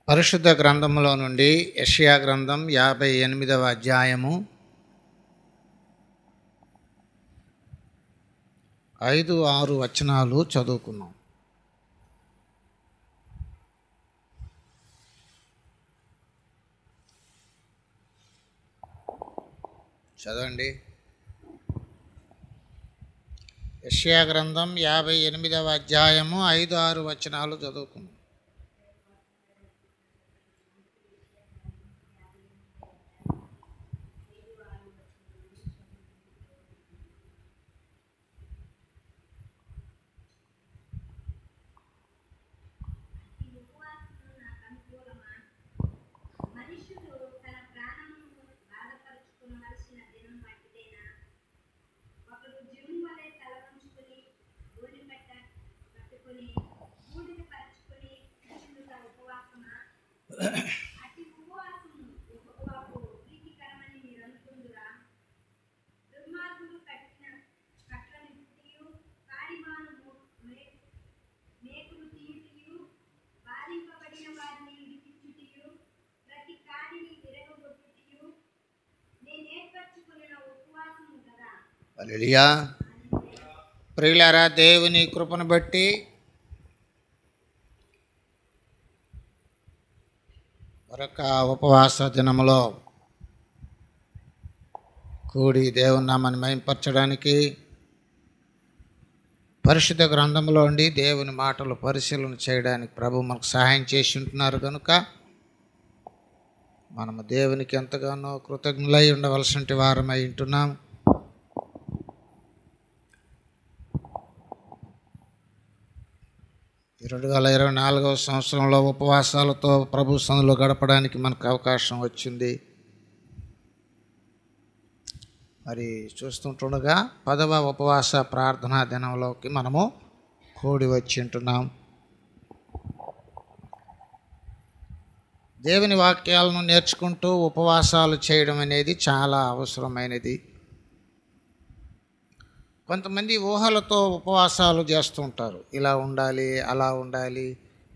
పరిశుద్ధ గ్రంథములో నుండి యెషయా గ్రంథం 58వ అధ్యాయము 5-6 వచనాలు చదువుకున్నాం. చదవండి. యెషయా గ్రంథం 58వ అధ్యాయము 5-6 వచనాలు చదువుకున్నాం. హల్లెలూయా. ప్రియులారా, దేవుని కృపను బట్టి మరొక ఉపవాస దినములో కూడి దేవుని నామాన్ని మహింపరచడానికి పరిశుద్ధ గ్రంథంలో ఉండి దేవుని మాటలు పరిశీలన చేయడానికి ప్రభు మనకు సహాయం చేసి ఉంటున్నారు కనుక మనము దేవునికి ఎంతగానో కృతజ్ఞులై ఉండవలసిన వారమై ఉంటున్నాం. ఈ 2024వ సంవత్సరంలో ఉపవాసాలతో ప్రభు సన్నిధిలో గడపడానికి మనకు అవకాశం వచ్చింది. మరి చూస్తుంటుండగా 10వ ఉపవాస ప్రార్థనా దినంలోకి మనము కూడి వచ్చి ఉంటున్నాం. దేవుని వాక్యాలను నేర్చుకుంటూ ఉపవాసాలు చేయడం అనేది చాలా అవసరమైనది. కొంతమంది ఊహలతో ఉపవాసాలు చేస్తూ ఉంటారు. ఇలా ఉండాలి, అలా ఉండాలి,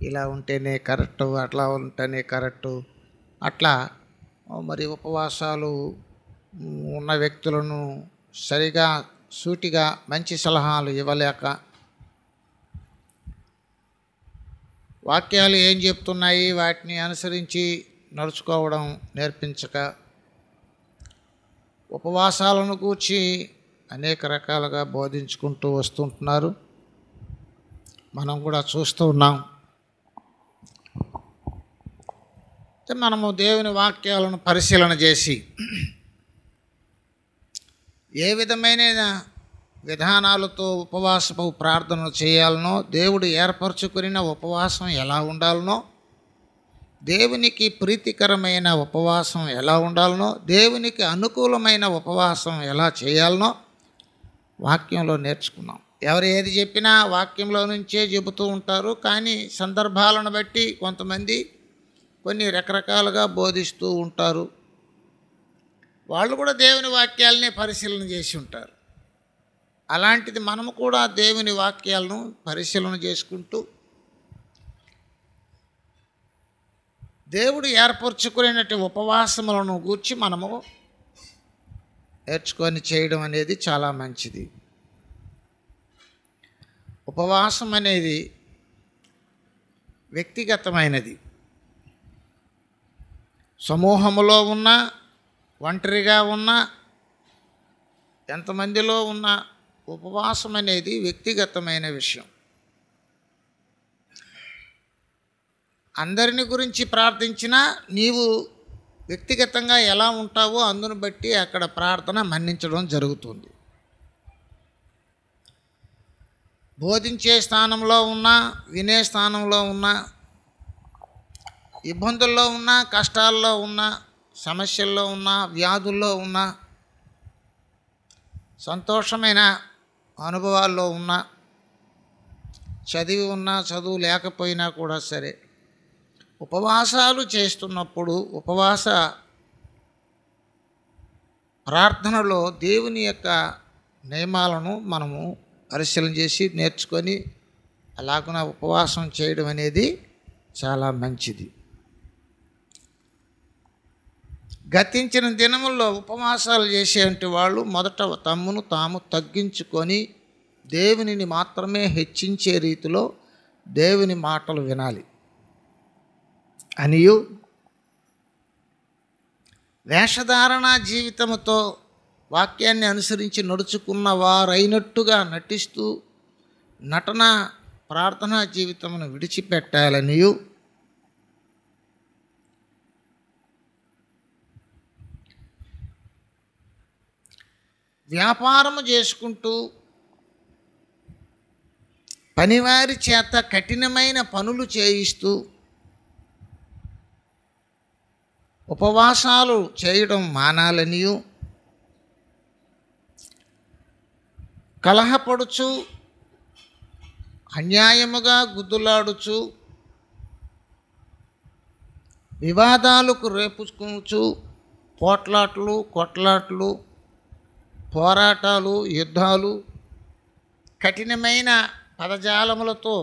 ఇలా ఉంటేనే కరెక్టు, అట్లా ఉంటేనే కరెక్టు. అట్లా మరి ఉపవాసాలు ఉన్న వ్యక్తులను సరిగా సూటిగా మంచి సలహాలు ఇవ్వలేక, వాక్యాలు ఏం చెప్తున్నాయి వాటిని అనుసరించి నడుచుకోవడం నేర్పించక, ఉపవాసాలను గూర్చి అనేక రకాలుగా బోధించుకుంటూ వస్తుంటున్నారు. మనం కూడా చూస్తూ ఉన్నాం. మనము దేవుని వాక్యాలను పరిశీలన చేసి ఏ విధమైన విధానాలతో ఉపవాసపు ప్రార్థనలు చేయాలనో, దేవుడు ఏర్పరచుకున్న ఉపవాసం ఎలా ఉండాలనో, దేవునికి ప్రీతికరమైన ఉపవాసం ఎలా ఉండాలనో, దేవునికి అనుకూలమైన ఉపవాసం ఎలా చేయాలనో వాక్యంలో నేర్చుకున్నాం. ఎవరు ఏది చెప్పినా వాక్యంలో నుంచే చెబుతూ ఉంటారు. కానీ సందర్భాలను బట్టి కొంతమంది కొన్ని రకరకాలుగా బోధిస్తూ ఉంటారు. వాళ్ళు కూడా దేవుని వాక్యాలనే పరిశీలన చేసి ఉంటారు. అలాంటిది మనము కూడా దేవుని వాక్యాలను పరిశీలన చేసుకుంటూ దేవుడు ఏర్పరచుకునేటువంటి ఉపవాసములను గూర్చి మనము నేర్చుకొని చేయడం అనేది చాలా మంచిది. ఉపవాసం అనేది వ్యక్తిగతమైనది. సమూహములో ఉన్న, ఒంటరిగా ఉన్న, ఎంతమందిలో ఉన్న ఉపవాసం అనేది వ్యక్తిగతమైన విషయం. అందరిని గురించి ప్రార్థించినా నీవు వ్యక్తిగతంగా ఎలా ఉంటావో అందును బట్టి అక్కడ ప్రార్థన మన్నించడం జరుగుతుంది. బోధించే స్థానంలో ఉన్నా, వినే స్థానంలో ఉన్నా, ఇబ్బందుల్లో ఉన్నా, కష్టాల్లో ఉన్నా, సమస్యల్లో ఉన్నా, వ్యాధుల్లో ఉన్నా, సంతోషమైన అనుభవాల్లో ఉన్నా, చదివి ఉన్నా, చదువు లేకపోయినా కూడా సరే, ఉపవాసాలు చేస్తున్నప్పుడు ఉపవాస ప్రార్థనలో దేవుని యొక్క నియమాలను మనము పరిశీలన చేసి నేర్చుకొని అలాగున ఉపవాసం చేయడం అనేది చాలా మంచిది. గతించిన దినముల్లో ఉపవాసాలు చేసేటువంటి వాళ్ళు మొదట తమ్మును తాము తగ్గించుకొని దేవునిని మాత్రమే హెచ్చించే రీతిలో దేవుని మాటలు వినాలి అనియు, వేషధారణ జీవితముతో వాక్యాన్ని అనుసరించి నడుచుకున్న వారైనట్టుగా నటిస్తూ నటన ప్రార్థనా జీవితమును విడిచిపెట్టాలనియు, వ్యాపారము చేసుకుంటూ పనివారి చేత కఠినమైన పనులు చేయిస్తూ ఉపవాసాలు చేయడం మానాలనియు, కలహపడుచు అన్యాయముగా గుద్దులాడుచు వివాదాలకు రేపుకొనుచు పోట్లాట్లు కొట్లాట్లు పోరాటాలు యుద్ధాలు కఠినమైన పదజాలములతో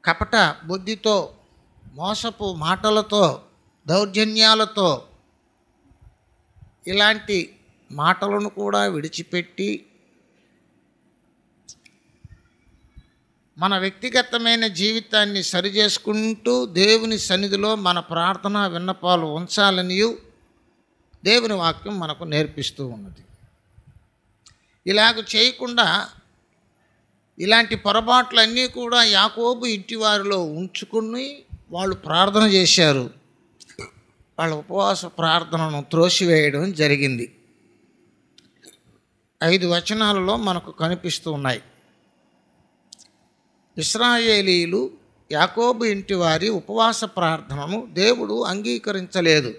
కపట బుద్ధితో మోసపు మాటలతో దౌర్జన్యాలతో ఇలాంటి మాటలను కూడా విడిచిపెట్టి మన వ్యక్తిగతమైన జీవితాన్ని సరిచేసుకుంటూ దేవుని సన్నిధిలో మన ప్రార్థన విన్నపాలు ఉంచాలనియు దేవుని వాక్యం మనకు నేర్పిస్తూ ఉన్నది. ఇలాగ చేయకుండా ఇలాంటి పొరపాట్లన్నీ కూడా యాకోబు ఇంటి వారిలో ఉంచుకుని వాళ్ళు ప్రార్థన చేశారు. వాళ్ళ ఉపవాస ప్రార్థనను త్రోసివేయడం జరిగింది. 5 వచనాలలో మనకు కనిపిస్తూ ఉన్నాయి. ఇశ్రాయేలీయులు యాకోబు ఇంటి వారి ఉపవాస ప్రార్థనను దేవుడు అంగీకరించలేదు.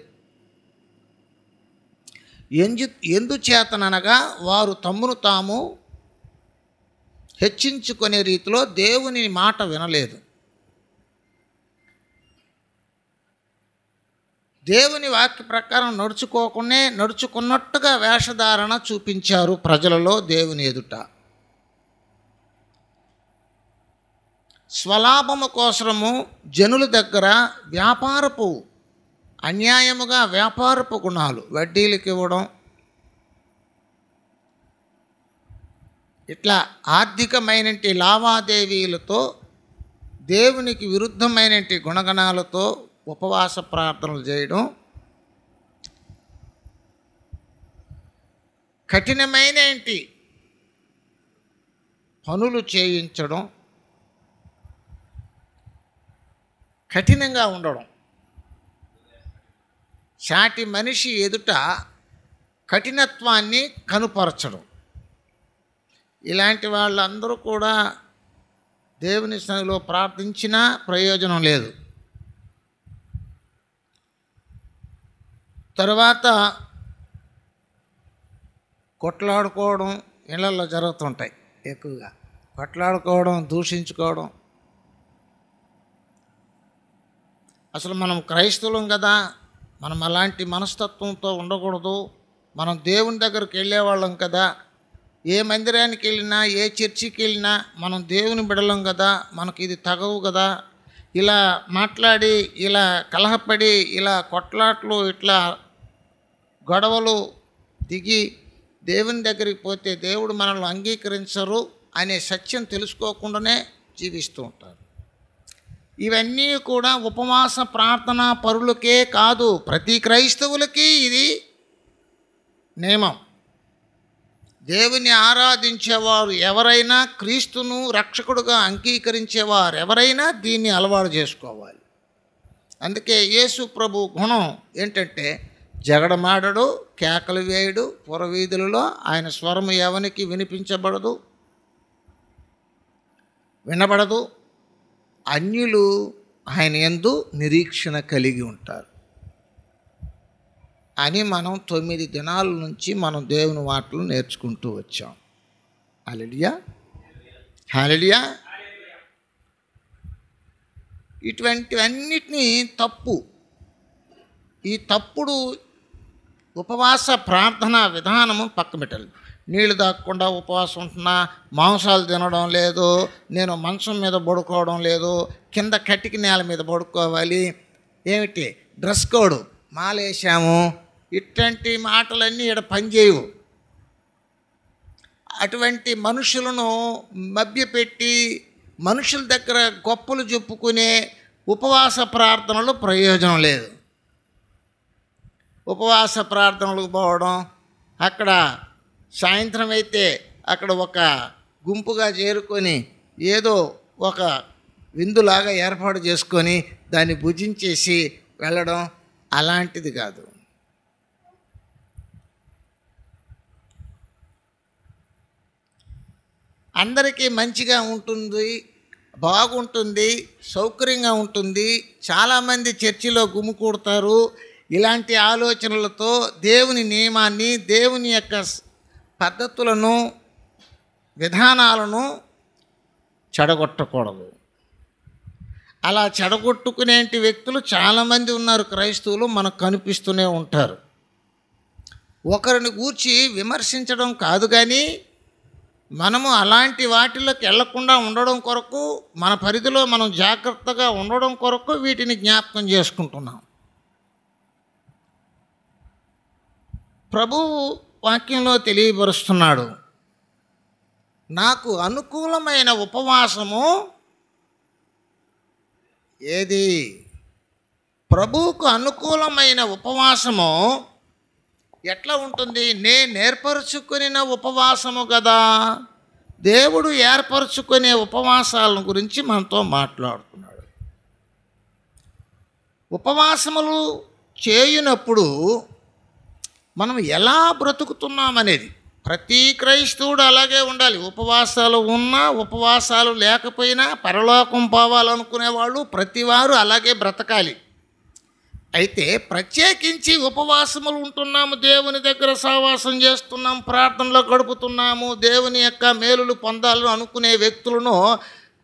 ఎందుచేతననగా వారు తమ్మును తాము హెచ్చించుకునే రీతిలో దేవుని మాట వినలేదు. దేవుని వాక్య ప్రకారం నడుచుకున్నట్టుగా వేషధారణ చూపించారు ప్రజలలో దేవుని ఎదుట. స్వలాభము కోసము జనుల దగ్గర అన్యాయముగా వ్యాపారపు గుణాలు, వడ్డీలకు ఇవ్వడం, ఇట్లా ఆర్థికమైనటి లావాదేవీలతో దేవునికి విరుద్ధమైనటి గుణగణాలతో ఉపవాస ప్రార్థనలు చేయడం, కఠినమైనటి పనులు చేయించడం, కఠినంగా ఉండడం, సాటి మనిషి ఎదుట కఠినత్వాన్ని కనుపరచడం, ఇలాంటి వాళ్ళందరూ కూడా దేవుని సన్నిధిలో ప్రార్థించినా ప్రయోజనం లేదు. తర్వాత కొట్లాడుకోవడం ఇళ్ళల్లో జరుగుతుంటాయి. ఎక్కువగా కొట్లాడుకోవడం, దూషించుకోవడం. అసలు మనం క్రైస్తవులం కదా, మనం అలాంటి మనస్తత్వంతో ఉండకూడదు, మనం దేవుని దగ్గరికి వెళ్ళేవాళ్ళం కదా, ఏ మందిరానికి వెళ్ళినా ఏ చర్చికి వెళ్ళినా మనం దేవుని బిడలం కదా, మనకి ఇది తగవు కదా, ఇలా మాట్లాడి ఇలా కలహపడి ఇలా కొట్లాట్లు ఇట్లా గొడవలు దిగి దేవుని దగ్గరికి పోతే దేవుడు మనల్ని అంగీకరించరు అనే సత్యం తెలుసుకోకుండానే జీవిస్తూ ఉంటారు. ఇవన్నీ కూడా ఉపవాస ప్రార్థనా పరులకే కాదు, ప్రతి క్రైస్తవులకి ఇది నియమం. దేవుని ఆరాధించేవారు ఎవరైనా, క్రీస్తును రక్షకుడుగా అంగీకరించేవారు ఎవరైనా దీన్ని అలవాటు చేసుకోవాలి. అందుకే యేసు ప్రభు గుణం ఏంటంటే జగడమాడడు, కేకలు వేయడు, పురవీధులలో ఆయన స్వరము ఎవనికి వినబడదు. అన్యులు ఆయన యందు నిరీక్షణ కలిగి ఉంటారు అని మనం 9 దినాల నుంచి మనం దేవుని మాటలు నేర్చుకుంటూ వచ్చాం. హల్లెలూయా, హల్లెలూయా. ఇటువంటివన్నిటినీ ఈ తప్పుడు ఉపవాస ప్రార్థనా విధానము పక్కన పెట్టాలి. నీళ్లు తాగకుండా ఉపవాసం ఉంటున్నా, మాంసాలు తినడం లేదు, నేను మంచం మీద పడుకోవడం లేదు, కింద కటిక నేల మీద పడుకోవాలి, ఏమిటి డ్రెస్ కోడ్ మాలేశాము, ఇట్లాంటి మాటలన్నీ ఇక్కడ పనిచేయవు. అటువంటి మనుషులను మభ్యపెట్టి మనుషుల దగ్గర గొప్పలు చెప్పుకునే ఉపవాస ప్రార్థనలు ప్రయోజనం లేదు. ఉపవాస ప్రార్థనలకు పోవడం, అక్కడ సాయంత్రం అయితే అక్కడ ఒక గుంపుగా చేరుకొని ఏదో ఒక విందులాగా ఏర్పాటు చేసుకొని దాన్ని భుజించేసి వెళ్ళడం అలాంటిది కాదు. అందరికీ మంచిగా ఉంటుంది, బాగుంటుంది, సౌకర్యంగా ఉంటుంది, చాలామంది చర్చిలో గుమికూడతారు. ఇలాంటి ఆలోచనలతో దేవుని నియమాన్ని, దేవుని యొక్క పద్ధతులను, విధానాలను చెడగొట్టకూడదు. అలా చెడగొట్టుకునేంటి వ్యక్తులు చాలామంది ఉన్నారు. క్రైస్తవులు మనకు కనిపిస్తూనే ఉంటారు. ఒకరిని గూర్చి విమర్శించడం కాదు, కానీ మనము అలాంటి వాటిలోకి వెళ్లకుండా ఉండడం కొరకు, మన పరిధిలో మనం జాగ్రత్తగా ఉండడం కొరకు వీటిని జ్ఞాపకం చేసుకుంటున్నాం. ప్రభువు వాక్యంలో తెలియపరుస్తున్నాడు, నాకు అనుకూలమైన ఉపవాసము ఏది? ప్రభువుకు అనుకూలమైన ఉపవాసము ఎట్లా ఉంటుంది? నేను ఏర్పరచుకున్న ఉపవాసము కదా. దేవుడు ఏర్పరచుకునే ఉపవాసాలను గురించి మనతో మాట్లాడుతున్నాడు. ఉపవాసములు చేయునప్పుడు మనం ఎలా బ్రతుకుతున్నామనేది ప్రతి క్రైస్తవుడు అలాగే ఉండాలి. ఉపవాసాలు ఉన్నా ఉపవాసాలు లేకపోయినా పరలోకం పోవాలనుకునే వాళ్ళు ప్రతివారు అలాగే బ్రతకాలి. అయితే ప్రత్యేకించి ఉపవాసములు ఉంటున్నాము, దేవుని దగ్గర సహవాసం చేస్తున్నాము, ప్రార్థనలో గడుపుతున్నాము, దేవుని యొక్క మేలులు పొందాలని అనుకునే వ్యక్తులను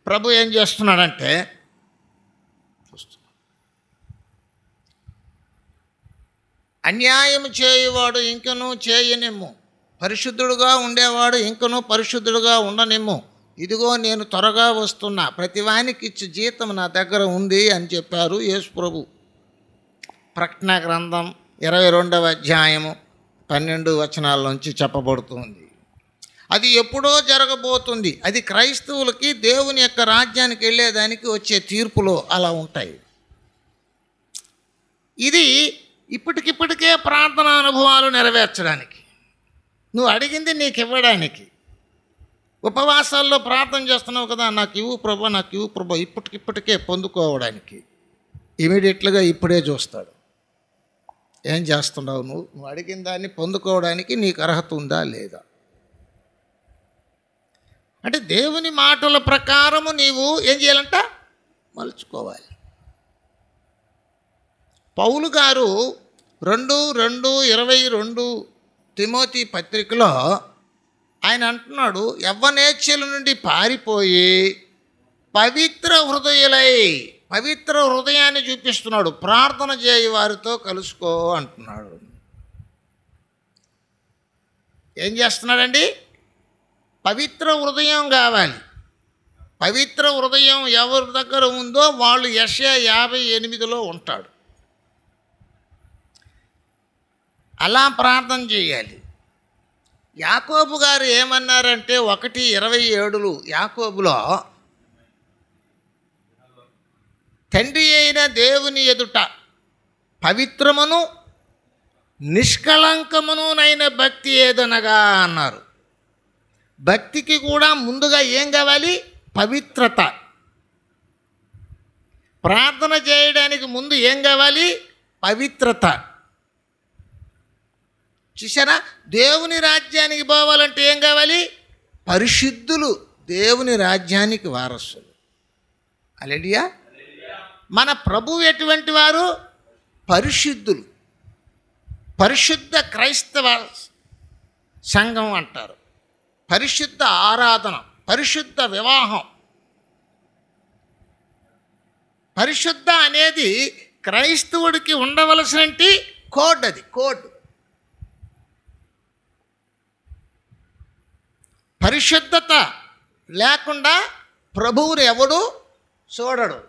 ప్రభు ఏం చేస్తున్నాడంటే, అన్యాయం చేయువాడు ఇంకనూ చేయనిమ్ము, పరిశుద్ధుడుగా ఉండేవాడు ఇంకనూ పరిశుద్ధుడుగా ఉండనిమ్ము, ఇదిగో నేను త్వరగా వస్తున్నా, ప్రతివానికి ఇచ్చి జీతం నా దగ్గర ఉంది అని చెప్పారు యేసు ప్రభు. ప్రకటన గ్రంథం 22వ అధ్యాయము 12 వచనాల నుంచి చెప్పబడుతుంది. అది ఎప్పుడో జరగబోతుంది. అది క్రైస్తవులకి దేవుని యొక్క రాజ్యానికి వెళ్ళేదానికి వచ్చే తీర్పులో అలా ఉంటాయి. ఇది ఇప్పటికిప్పటికే ప్రార్థన అనుభవాలు నెరవేర్చడానికి, నువ్వు అడిగింది నీకు ఇవ్వడానికి. ఉపవాసాల్లో ప్రార్థన చేస్తున్నావు కదా, నాకు ఇవ్వు ప్రభు, నాకు ఇవ్వు ప్రభు, ఇప్పటికిప్పటికే పొందుకోవడానికి. ఇమీడియట్లుగా ఇప్పుడే చూస్తాడు, ఏం చేస్తున్నావు నువ్వు అడిగిన దాన్ని పొందుకోవడానికి నీకు అర్హత ఉందా లేదా. అంటే దేవుని మాటల ప్రకారము నీవు ఏం చేయాలంట? మలుచుకోవాలి. పౌలు గారు 2:22 తిమోతి పత్రికలో ఆయన అంటున్నాడు, యవ్వనేచ్ఛల నుండి పారిపోయి పవిత్ర హృదయులై, పవిత్ర హృదయాన్ని చూపిస్తున్నాడు, ప్రార్థన చేయి వారితో కలుసుకో అంటున్నాడు. ఏం చేస్తున్నాడండి? పవిత్ర హృదయం కావాలి. పవిత్ర హృదయం ఎవరి దగ్గర ఉందో వాళ్ళు యెషయా 58లో ఉంటాడు. అలా ప్రార్థన చేయాలి. యాకోబు గారు ఏమన్నారంటే 1:27 యాకోబులో, తండ్రి అయిన దేవుని ఎదుట పవిత్రమును నిష్కళంకమునునైన భక్తి ఏదనగా అన్నారు. భక్తికి కూడా ముందుగా ఏం కావాలి? పవిత్రత. ప్రార్థన చేయడానికి ముందు ఏం కావాలి? పవిత్రత. చూసారా, దేవుని రాజ్యానికి పోవాలంటే ఏం కావాలి? పరిశుద్ధులు దేవుని రాజ్యానికి వారసులు. హల్లెలూయా. మన ప్రభువు ఎటువంటి వారు? పరిశుద్ధులు. పరిశుద్ధ క్రైస్తవ సంఘం అంటారు, పరిశుద్ధ ఆరాధన, పరిశుద్ధ వివాహం. పరిశుద్ధ అనేది క్రైస్తవుడికి ఉండవలసిన కోడ్. అది కోడ్. పరిశుద్ధత లేకుండా ప్రభువుని ఎవడు చూడడు.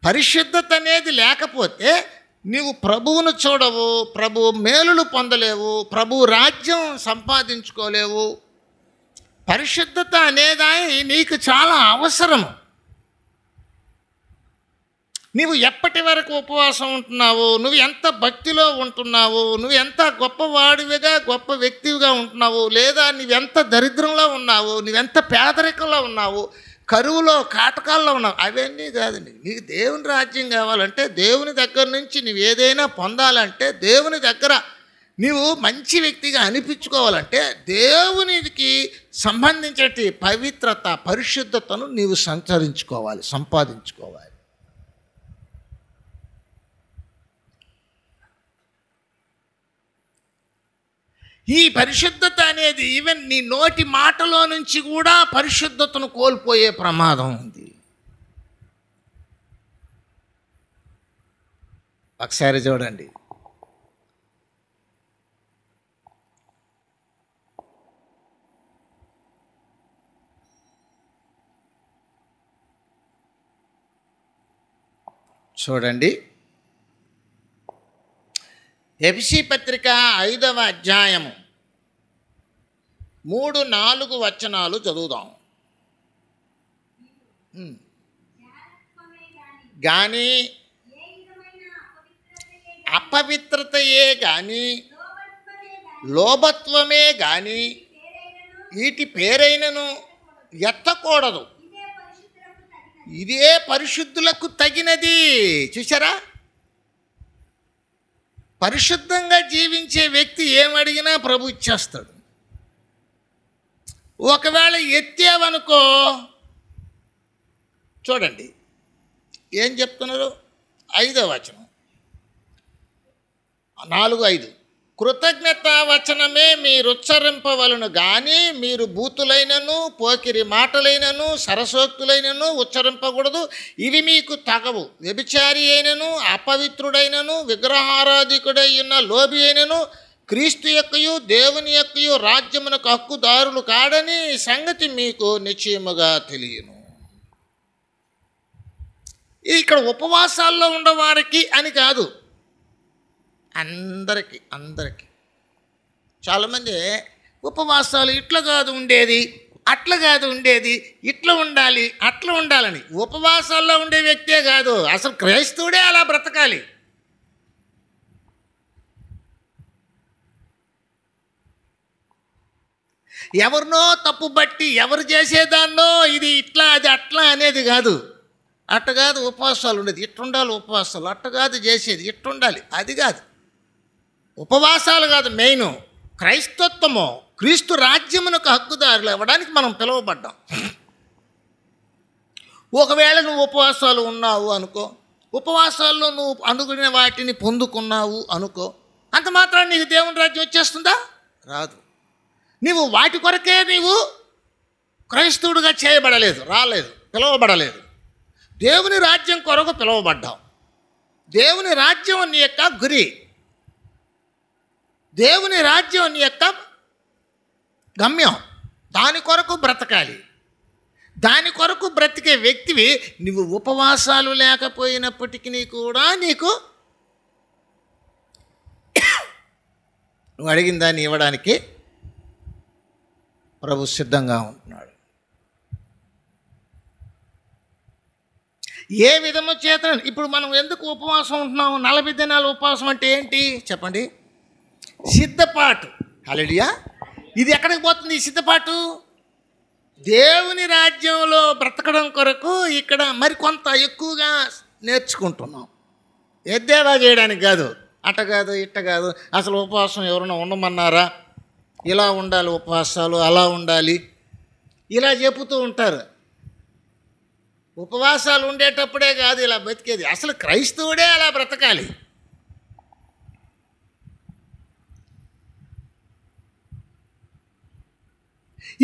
పరిశుద్ధత అనేది లేకపోతే నీవు ప్రభువును చూడవు, ప్రభు మేలులు పొందలేవు, ప్రభు రాజ్యం సంపాదించుకోలేవు. పరిశుద్ధత అనేది నీకు చాలా అవసరము. నువ్వు ఎప్పటి వరకు ఉపవాసం ఉంటున్నావు, నువ్వు ఎంత భక్తిలో ఉంటున్నావు, నువ్వు ఎంత గొప్పవాడివిగా గొప్ప వ్యక్తివిగా ఉంటున్నావు, లేదా నువ్వెంత దరిద్రంలో ఉన్నావు, నువ్వెంత పేదరికంలో ఉన్నావు, కరువులో కాటకాల్లో ఉన్నావు, అవన్నీ కాదండి. నీకు దేవుని రాజ్యం కావాలంటే, దేవుని దగ్గర నుంచి నువ్వు ఏదైనా పొందాలంటే, దేవుని దగ్గర నీవు మంచి వ్యక్తిగా అనిపించుకోవాలంటే, దేవునికి సంబంధించిన పవిత్రత పరిశుద్ధతను నీవు సంపాదించుకోవాలి. ఈ పరిశుద్ధత అనేది ఈవెన్ నీ నోటి మాటలో నుంచి కూడా పరిశుద్ధతను కోల్పోయే ప్రమాదం ఉంది. ఒకసారి చూడండి, ఎఫెసీ పత్రిక 5వ అధ్యాయము 3-4 వచనాలు చదువుదాం. కానీ అపవిత్రతయే కానీ లోభత్వమే కానీ వీటి పేరైనను ఎత్తకూడదు, ఇదే పరిశుద్ధులకు తగినది. చూసారా, పరిశుద్ధంగా జీవించే వ్యక్తి ఏమడిగినా ప్రభు ఇచ్చేస్తాడు. ఒకవేళ ఎత్తేవనుకో, చూడండి ఏం చెప్తున్నారు, 5వ వచనం 4-5. కృతజ్ఞత వచనమే మీరుచ్చరింపవలను కానీ మీరు బూతులైనను పోకిరి మాటలైనను సరసోక్తులైనను ఉచ్చరింపకూడదు, ఇవి మీకు తగవు. వ్యభిచారి అయినను అపవిత్రుడైనను విగ్రహారాధికుడై ఉన్న లోబి అయినను క్రీస్తు యొక్కయు దేవుని యొక్కయు రాజ్యమునకు హక్కుదారులు కాడని సంగతి మీకు నిశ్చయముగా తెలియను. ఇక్కడ ఉపవాసాల్లో ఉండవారికి అని కాదు, అందరికీ. చాలామంది ఉపవాసాలు ఇట్లా కాదు ఉండేది, అట్లా కాదు ఉండేది, ఇట్లా ఉండాలి అట్లా ఉండాలని. ఉపవాసాల్లో ఉండే వ్యక్తే కాదు, అసలు క్రైస్తవుడే అలా బ్రతకాలి. ఎవరినో తప్పు బట్టి ఎవరు చేసేదాన్నో ఇది ఇట్లా అది అట్లా అనేది కాదు. అట్ట కాదు ఉపవాసాలు ఉండేది, ఇట్టుండాలి ఉపవాసాలు, అట్ట కాదు చేసేది, ఇట్టుండాలి, అది కాదు. ఉపవాసాలు కాదు మెయిన్, క్రైస్తత్వము, క్రీస్తు రాజ్యమునకు హక్కుదారులు అవ్వడానికి మనం పిలువబడ్డాం. ఒకవేళ నువ్వు ఉపవాసాలు ఉన్నావు అనుకో, ఉపవాసాల్లో నువ్వు అనుకునే వాటిని పొందుకున్నావు అనుకో, అంత మాత్రం నీకు దేవుని రాజ్యం వచ్చేస్తుందా? రాదు. నీవు వాటి కొరకే నీవు క్రైస్తవుడిగా చేయబడలేదు, పిలువబడలేదు. దేవుని రాజ్యం కొరకు పిలువబడ్డావు. దేవుని రాజ్యం నీ యొక్క గురి, దేవుని రాజ్యం నీ యొక్క గమ్యం. దాని కొరకు బ్రతకాలి. దాని కొరకు బ్రతికే వ్యక్తివి నువ్వు ఉపవాసాలు లేకపోయినప్పటికీ కూడా నీకు నువ్వు అడిగిన దాన్ని ఇవ్వడానికి ప్రభు సిద్ధంగా ఉంటున్నాడు. ఏ విధము చేత ఇప్పుడు మనం ఎందుకు ఉపవాసం ఉంటున్నాము? 40 దినాలు ఉపవాసం అంటే ఏంటి చెప్పండి? సిద్ధపాటు. హల్లెలూయా. ఇది ఎక్కడికి పోతుంది ఈ సిద్ధపాటు? దేవుని రాజ్యంలో బ్రతకడం కొరకు ఇక్కడ మరి కొంత ఎక్కువగా నేర్చుకుంటున్నాం. ఎద్దేవా చేయడానికి కాదు, అట్ట కాదు ఇట్ట కాదు. అసలు ఉపవాసం ఎవరైనా ఉండమన్నారా? ఇలా ఉండాలి ఉపవాసాలు, అలా ఉండాలి, ఇలా చెబుతూ ఉంటారు. ఉపవాసాలు ఉండేటప్పుడే కాదు ఇలా బతికేది, అసలు క్రైస్తవుడే అలా బ్రతకాలి.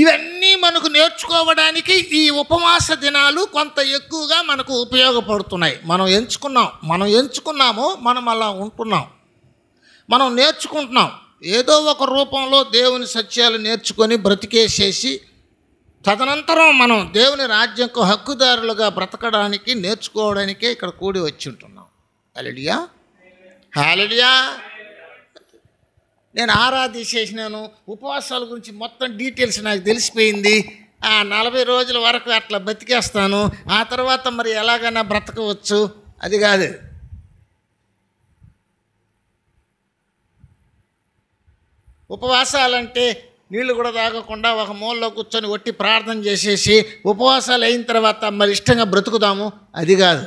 ఇవన్నీ మనకు నేర్చుకోవడానికి ఈ ఉపవాస దినాలు కొంత ఎక్కువగా మనకు ఉపయోగపడుతున్నాయి. మనం ఎంచుకున్నాము, మనం అలా ఉంటున్నాం, మనం నేర్చుకుంటున్నాం. ఏదో ఒక రూపంలో దేవుని సత్యాలు నేర్చుకొని బ్రతికేసేసి తదనంతరం మనం దేవుని రాజ్యంకు హక్కుదారులుగా బ్రతకడానికి నేర్చుకోవడానికే ఇక్కడ కూడి వచ్చి ఉంటున్నాం. హల్లెలూయా, హల్లెలూయా. నేను ఆరాధించేసినాను, ఉపవాసాల గురించి మొత్తం డీటెయిల్స్ నాకు తెలిసిపోయింది. 40 రోజుల వరకు అట్లా బతికేస్తాను, ఆ తర్వాత మరి ఎలాగైనా బ్రతకవచ్చు, అది కాదు. ఉపవాసాలంటే నీళ్లు కూడా తాగకుండా ఒక మూలలో కూర్చొని ఒట్టి ప్రార్థన చేసేసి ఉపవాసాలు అయిన తర్వాత మరి ఇష్టంగా బ్రతుకుదాము, అది కాదు.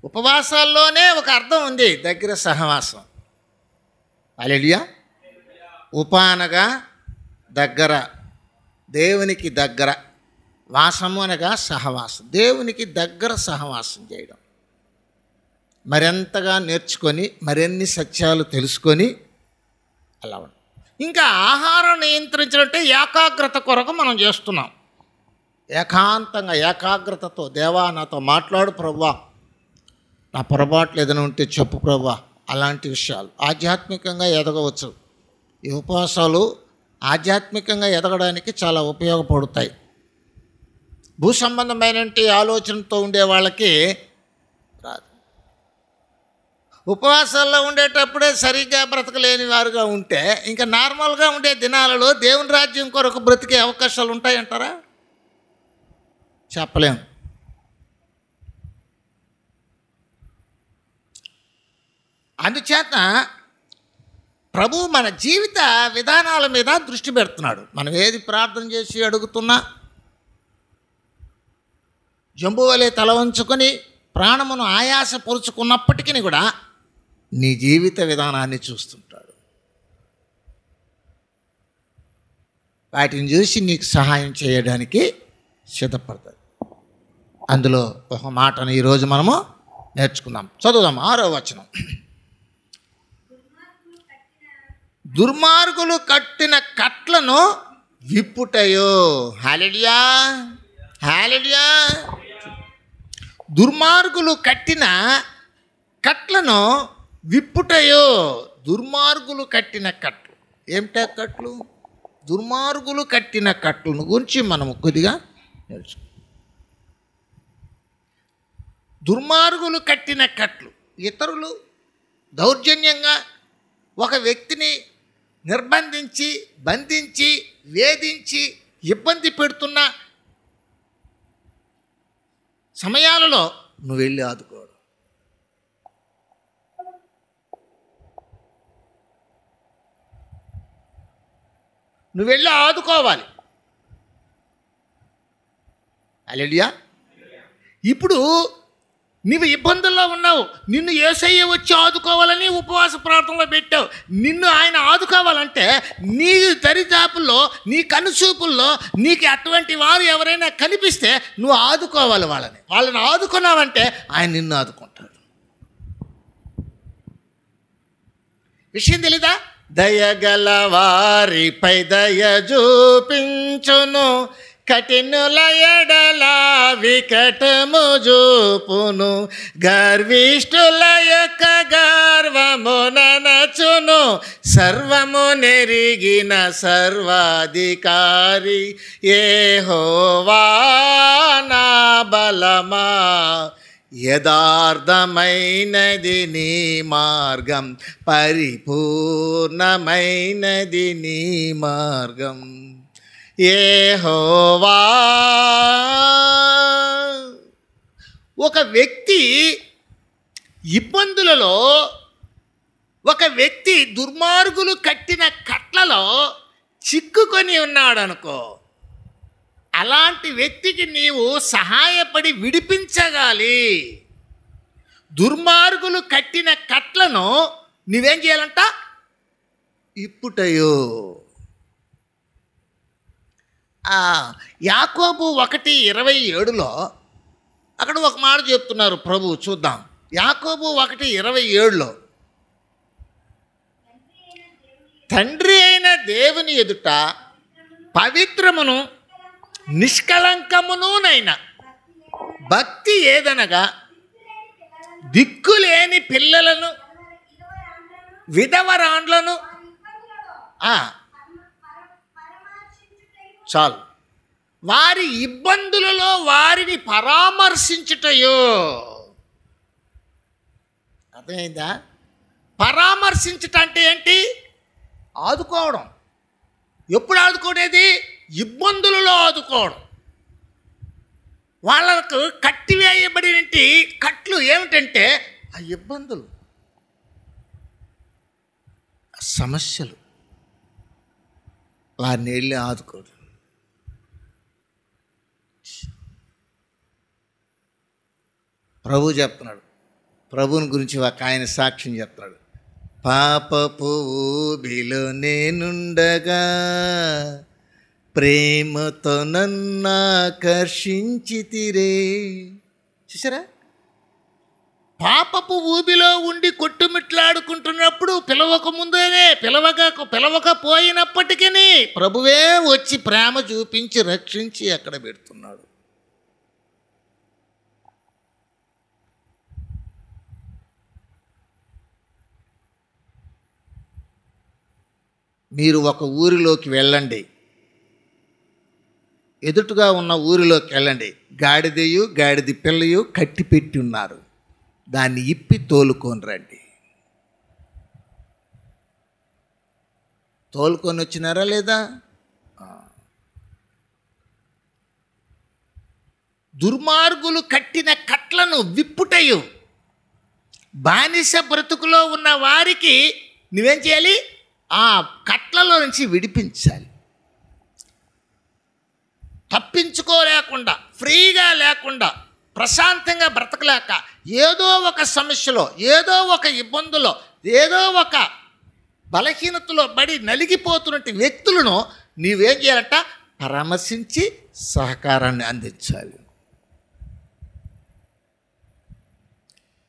ఉపవాసాల్లోనే ఒక అర్థం ఉంది, దగ్గర సహవాసం. హల్లెలూయా. ఉప అనగా దగ్గర, దేవునికి దగ్గర. వాసము అనగా సహవాసం, దేవునికి దగ్గర సహవాసం చేయడం. మరింతగా నేర్చుకొని మరిన్ని సత్యాలు తెలుసుకొని అలా ఉంటాం. ఇంకా ఆహారం నియంత్రించాలంటే ఏకాగ్రత కొరకు మనం చేస్తున్నాం. ఏకాంతంగా ఏకాగ్రతతో, దేవా నాతో మాట్లాడు ప్రభువా, నా పొరపాట్లు ఏదైనా ఉంటే చెప్పు ప్రభువా, అలాంటి విషయాలు ఆధ్యాత్మికంగా ఎదగవచ్చు. ఈ ఉపవాసాలు ఆధ్యాత్మికంగా ఎదగడానికి చాలా ఉపయోగపడతాయి. భూ సంబంధమైన ఆలోచనతో ఉండే వాళ్ళకి రాదు. ఉపవాసాల్లో ఉండేటప్పుడే సరిగ్గా బ్రతకలేని వారుగా ఉంటే ఇంకా నార్మల్గా ఉండే దినాలలో దేవుని రాజ్యం కొరకు బ్రతికే అవకాశాలు ఉంటాయంటారా? చెప్పలేము. అందుచేత ప్రభు మన జీవిత విధానాల మీద దృష్టి పెడుతున్నాడు. మనం ఏది ప్రార్థన చేసి అడుగుతున్నా జంబు వలె తల వంచుకొని ప్రాణమును ఆయాసపరుచుకున్నప్పటికీ కూడా నీ జీవిత విధానాన్ని చూస్తుంటాడు. వాటిని చూసి నీకు సహాయం చేయడానికి సిద్ధపడతాడు. అందులో ఒక మాటను ఈరోజు మనము నేర్చుకుందాం. చదువుదాం 6వ వచనం. దుర్మార్గులు కట్టిన కట్లను విప్పుటయో. హల్లెలూయా, హల్లెలూయా. దుర్మార్గులు కట్టిన కట్లను విప్పుటయో. దుర్మార్గులు కట్టిన కట్లు ఏమిటా కట్లు? దుర్మార్గులు కట్టిన కట్లను గురించి మనం కొద్దిగా నేర్చుకుందాం. దుర్మార్గులు కట్టిన కట్లు, ఇతరులు దౌర్జన్యంగా ఒక వ్యక్తిని నిర్బంధించి, బంధించి, వేధించి, ఇబ్బంది పెడుతున్న సమయాలలో నువ్వు వెళ్ళి ఆదుకోవడం. నువ్వు వెళ్ళి ఆదుకోవాలి. హల్లెలూయా. ఇప్పుడు నీవు ఇబ్బందుల్లో ఉన్నావు, నిన్ను యేసయ్య వచ్చి ఆదుకోవాలని ఉపవాస ప్రార్థనలో పెట్టావు. నిన్ను ఆయన ఆదుకోవాలంటే నీ దరిదాపుల్లో, నీ కనుచూపుల్లో నీకు అటువంటి వారు ఎవరైనా కనిపిస్తే నువ్వు ఆదుకోవాలి. వాళ్ళని ఆదుకున్నావంటే ఆయన నిన్ను ఆదుకుంటాడు. విషయం తెలీదా? దయగల వారిపై దయ చూపించును, కఠినుల ఎడల వికటము చూపును, గర్విష్ఠుల యొక్క గర్వముననచును, సర్వము నెరిగిన సర్వాధికారి యెహోవా నా బలమా. యథార్థమైనది నీ మార్గం, పరిపూర్ణమైనది నీ మార్గం యెహోవా. ఒక వ్యక్తి ఇబ్బందులలో, ఒక వ్యక్తి దుర్మార్గులు కట్టిన కట్లలో చిక్కుకొని ఉన్నాడనుకో, అలాంటి వ్యక్తికి నీవు సహాయపడి విడిపించగాలి. దుర్మార్గులు కట్టిన కట్లను నువ్వేం చేయాలంట? ఇప్పుటయో. యాకోబు 1:27లో అక్కడ ఒక మాట చెప్తున్నారు ప్రభు. చూద్దాం. యాకోబు 1:27లో తండ్రి అయిన దేవుని ఎదుట పవిత్రమును నిష్కళంకమునునైన భక్తి ఏదనగా దిక్కులేని పిల్లలను, విధవరాండ్లను చాలు. వారి ఇబ్బందులలో వారిని పరామర్శించుటయో. అర్థమైందా? పరామర్శించుట అంటే ఏంటి? ఆదుకోవడం. ఎప్పుడు ఆదుకోనేది? ఇబ్బందులలో ఆదుకోవడం. వాళ్ళకు కట్టివేయబడినటి కట్లు ఏమిటంటే ఆ ఇబ్బందులు, సమస్యలు. వారిని వెళ్ళి ఆదుకోడు. ప్రభు చెప్తున్నాడు, ప్రభుని గురించి ఒక ఆయన సాక్ష్యం చెప్తున్నాడు. పాపపు ఊబిలో నేనుండగా ప్రేమతో నన్నాకర్షించితిరే. చూసారా? పాపపు ఊబిలో ఉండి కొట్టుమిట్లాడుకుంటున్నప్పుడు పిలవకపోయినప్పటికీ ప్రభువే వచ్చి ప్రేమ చూపించి రక్షించి అక్కడ పెడుతున్నాడు. మీరు ఒక ఊరిలోకి వెళ్ళండి, ఎదుటుగా ఉన్న ఊరిలోకి వెళ్ళండి. గాడిదయు గాడిద పిల్లయు కట్టిపెట్టి ఉన్నారు, దాన్ని ఇప్పి తోలుకొని రండి. తోలుకొని వచ్చినారా లేదా? దుర్మార్గులు కట్టిన కట్లను విప్పుటయు. బానిస బ్రతుకులో ఉన్న వారికి నువ్వేం చేయాలి? ఆ కట్లలో నుంచి విడిపించాలి. తప్పించుకోలేకుండా, ఫ్రీగా లేకుండా, ప్రశాంతంగా బ్రతకలేక ఏదో ఒక సమస్యలో, ఏదో ఒక ఇబ్బందులో, ఏదో ఒక బలహీనతలో పడి నలిగిపోతున్నట్టు వ్యక్తులను నీవేం చేయాలంట? పరామర్శించి సహకారాన్ని అందించాలి.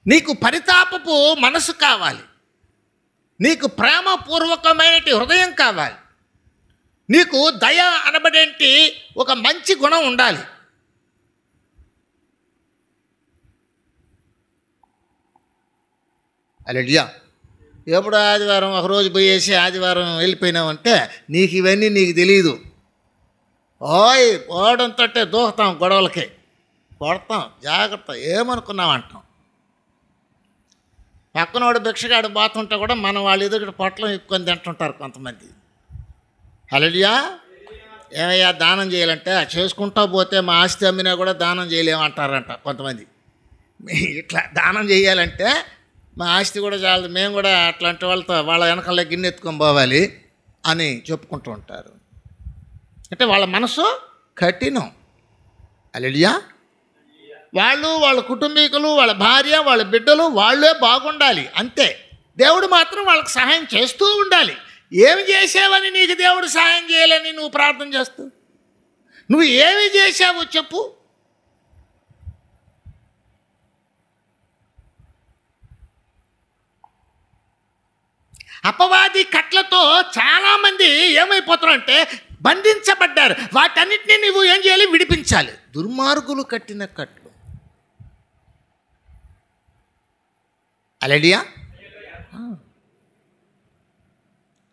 నీకు పరితాపపు మనసు కావాలి, నీకు ప్రేమపూర్వకమైన హృదయం కావాలి, నీకు దయ అనబడేంటి ఒక మంచి గుణం ఉండాలి. అలెలియా. ఎప్పుడు ఆదివారం ఒకరోజు పోయేసి ఆదివారం వెళ్ళిపోయినామంటే నీకు ఇవన్నీ నీకు తెలియదు. పోవడంతో దూకుతాం, గొడవలకి కొడతాం, జాగ్రత్త, ఏమనుకున్నామంటాం. పక్కనోడు భిక్షగాడు పోతుంటే కూడా మనం వాళ్ళ ఎదురు పొట్లం ఎక్కుకొని తింటుంటారు కొంతమంది. హల్లెలూయా. ఏమయ్యా దానం చేయాలంటే చేసుకుంటా పోతే మా ఆస్తి అమ్మినా కూడా దానం చేయలేమంటారంట కొంతమంది. ఇట్లా దానం చేయాలంటే మా ఆస్తి కూడా చాలదు, మేము కూడా అట్లాంటి వాళ్ళతో వాళ్ళ వెనకాల గిన్నె ఎత్తుకొని పోవాలి అని చెప్పుకుంటూ ఉంటారు. అంటే వాళ్ళ మనసు కఠినం. హల్లెలూయా. వాళ్ళు, వాళ్ళ కుటుంబీకులు, వాళ్ళ భార్య, వాళ్ళ బిడ్డలు వాళ్ళే బాగుండాలి అంతే. దేవుడు మాత్రం వాళ్ళకి సహాయం చేస్తూ ఉండాలి. ఏమి చేసావని నీకు దేవుడు సహాయం చేయాలని నువ్వు ప్రార్థన చేస్తావు? నువ్వు ఏమి చేసావో చెప్పు. అపవాది కట్లతో చాలామంది ఏమైపోతారంటే బంధించబడ్డారు. వాటన్నిటినీ నువ్వు ఏం చేయాలి? విడిపించాలి. దుర్మార్గులు కట్టిన కట్లు. హల్లెలూయా.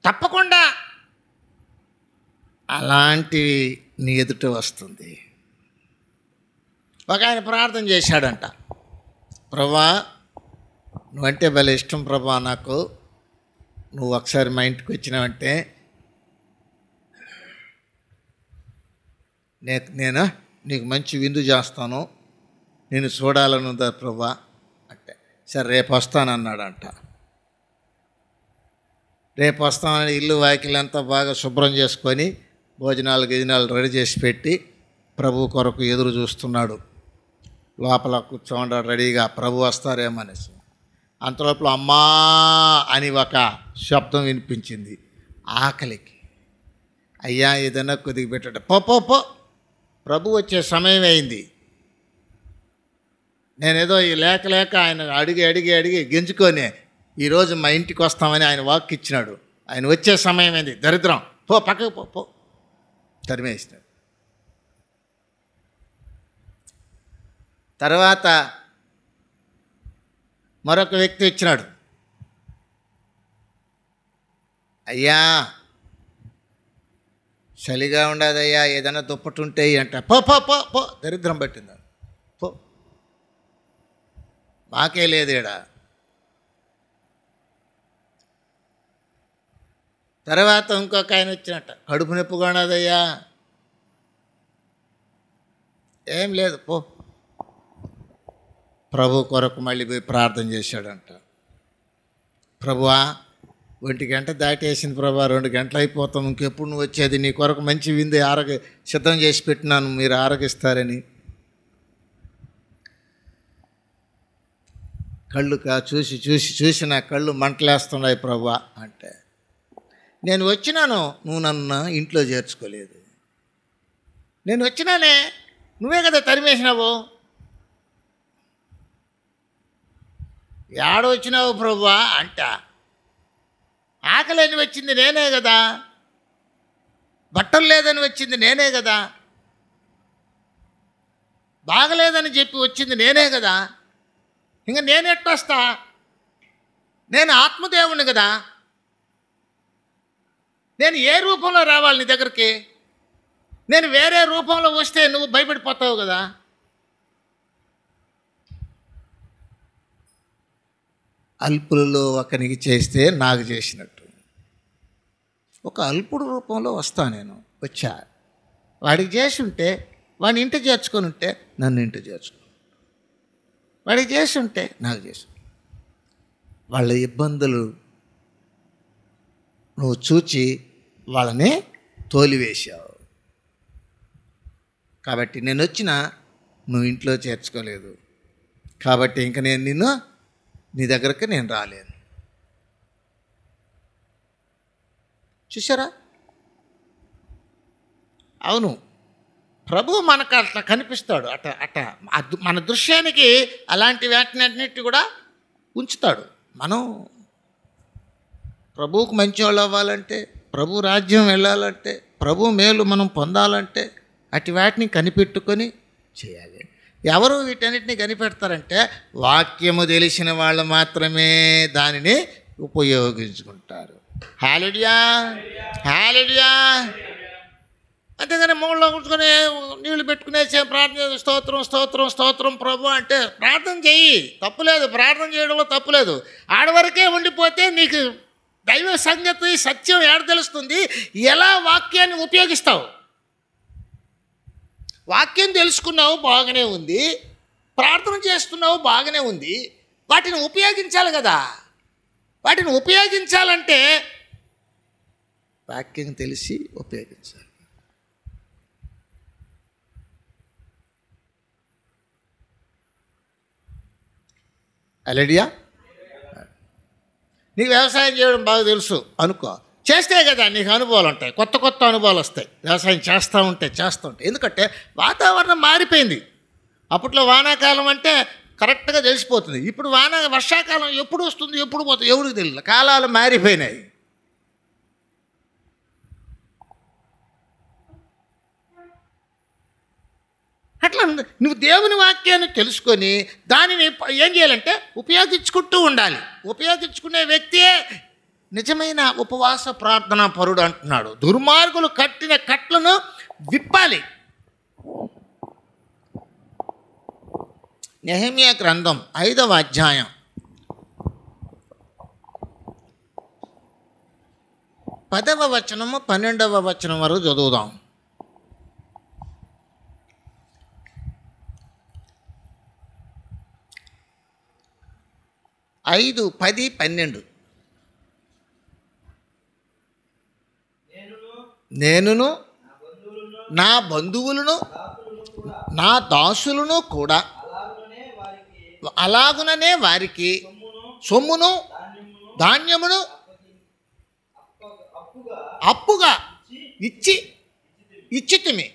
తప్పకుండా అలాంటివి నీ ఎదుట వస్తుంది. ఒక ఆయన ప్రార్థన చేశాడంట, ప్రభా నువ్వంటే భలే ఇష్టం ప్రభా నాకు, నువ్వు ఒకసారి మా ఇంటికి వచ్చినావంటే నేను నీకు మంచి విందు చేస్తాను, నేను చూడాలనుందా ప్రభా అంటే. సరే రేపు వస్తానన్నాడంట. రేపు వస్తామని ఇల్లు వాకిలంతా బాగా శుభ్రం చేసుకొని భోజనాలు గిజనాలు రెడీ చేసి పెట్టి ప్రభు కొరకు ఎదురు చూస్తున్నాడు. లోపల కూర్చోండాడు రెడీగా, ప్రభు వస్తారేమనేసి. అంతలోపల అమ్మా అని ఒక శబ్దం వినిపించింది. ఆకలికి అయ్యా ఏదైనా కొద్దిగా పెట్టాడు. పో ప్రభు వచ్చే సమయం అయింది. నేనేదో ఈ లేక ఆయన అడిగి గెంజుకొని ఈరోజు మా ఇంటికి వస్తామని ఆయన వాక్ ఇచ్చినాడు. ఆయన వచ్చే సమయం అయింది. దరిద్రం, పో పక్కకు పో తరిమేసినాడు. తర్వాత మరొక వ్యక్తి వచ్చినాడు. అయ్యా చలిగా ఉండదయ్యా, ఏదైనా దుప్పటి ఉంటే అంట. పో పో పో పో, దరిద్రం పట్టింది, పో, మాకే లేదు ఈడ. తర్వాత ఇంకొక ఆయన వచ్చినట్ట, కడుపు నొప్పిగా ఉండదయ్యా, ఏం లేదు పో. ప్రభు కొరకు మళ్ళీ పోయి ప్రార్థన చేశాడంట. ప్రభువా, 1 గంట దాటేసింది ప్రభా, 2 గంటలు అయిపోతాం, ఇంకెప్పుడు నువ్వు వచ్చేది? నీ కొరకు మంచి విందు సిద్ధం చేసి పెట్టినాను, మీరు ఆరగిస్తారని. కళ్ళు చూసి చూసి చూసి నా కళ్ళు మంటలేస్తున్నాయి ప్రభువా అంటే, నేను వచ్చినాను, నువ్వు నన్ను ఇంట్లో చేర్చుకోలేదు. నేను వచ్చినానే, నువ్వే కదా తరిమేసినావు. ఏడొచ్చినావు ప్రభువా అంట. ఆకలేని వచ్చింది నేనే కదా, బట్టలు లేదని వచ్చింది నేనే కదా, బాగలేదని చెప్పి వచ్చింది నేనే కదా, ఇంకా నేనెట్టొస్తా? నేను ఆత్మదేవుని కదా, నేను ఏ రూపంలో రావాలి నీ దగ్గరికి? నేను వేరే రూపంలో వస్తే నువ్వు భయపడిపోతావు కదా. అల్పులలో ఒకనికి చేస్తే నాకు చేసినట్టు. ఒక అల్పుడు రూపంలో వస్తా, నేను వచ్చా, వాడికి చేసి ఉంటే వాడిని ఇంటి చేర్చుకొని ఉంటే నన్ను ఇంటి చేర్చుకో, వాడికి చేసి ఉంటే నాకు చేసు. వాళ్ళ ఇబ్బందులు నువ్వు చూచి వాళ్ళని తోలివేశావు. కాబట్టి నేను వచ్చినా నువ్వు ఇంట్లో చేర్చుకోలేదు, కాబట్టి ఇంక నేను నీ దగ్గరికి నేను రాలేను. చూసారా? అవును, ప్రభు మనకు అట్లా కనిపిస్తాడు, మన దృశ్యానికి అలాంటి వాటినన్నిటి కూడా ఉంచుతాడు. మనం ప్రభువుకు మంచివాళ్ళు అవ్వాలంటే, ప్రభు రాజ్యం వెళ్ళాలంటే, ప్రభు మేలు మనం పొందాలంటే అటు వాటిని కనిపెట్టుకొని చేయాలి. ఎవరు వీటన్నిటిని కనిపెడతారంటే వాక్యము తెలిసిన వాళ్ళు మాత్రమే దానిని ఉపయోగించుకుంటారు. హల్లెలూయా, హల్లెలూయా. అంతేగాని మూలలో కూర్చొని నీళ్లు పెట్టుకునేసే ప్రార్థన, స్తోత్రం స్తోత్రం స్తోత్రం ప్రభు అంటే ప్రార్థన చెయ్యి, తప్పులేదు, ప్రార్థన చేయడంలో తప్పులేదు. ఆడవరకే ఉండిపోతే నీకు దైవ సంగతి సత్యం ఏడ తెలుస్తుంది? ఎలా వాక్యాన్ని ఉపయోగిస్తావు? వాక్యం తెలుసుకున్నావు, బాగానే ఉంది, ప్రార్థన చేస్తున్నావు, బాగానే ఉంది, వాటిని ఉపయోగించాలి కదా. వాటిని ఉపయోగించాలంటే వాక్యం తెలిసి ఉపయోగించాలి. హల్లెలూయా. నీకు వ్యవసాయం చేయడం బాగా తెలుసు అనుకో, చేస్తే కదా నీకు అనుభవాలు ఉంటాయి, కొత్త కొత్త అనుభవాలు వస్తాయి. వ్యవసాయం చేస్తూ ఉంటే. ఎందుకంటే వాతావరణం మారిపోయింది. అప్పట్లో వానాకాలం అంటే కరెక్ట్గా తెలిసిపోతుంది. ఇప్పుడు వర్షాకాలం ఎప్పుడు వస్తుంది, ఎప్పుడు పోతుంది ఎవరికి తెలియదు. కాలాలు మారిపోయినాయి. అట్లా నువ్వు దేవుని వాక్యాన్ని తెలుసుకొని దానిని ఏం చేయాలంటే ఉపయోగించుకుంటూ ఉండాలి. ఉపయోగించుకునే వ్యక్తియే నిజమైన ఉపవాస ప్రార్థనా పరుడు అంటున్నాడు. దుర్మార్గులు కట్టిన కట్లను విప్పాలి. నెహెమ్యా గ్రంథం 5వ అధ్యాయం 10వ వచనము 12వ వచనం వరకు చదువుదాం. 5, 10, 12. నేనును నా బంధువులను నా దాసులను కూడా అలాగుననే వారికి సొమ్మును ధాన్యమును అప్పుగా ఇచ్చితిమి.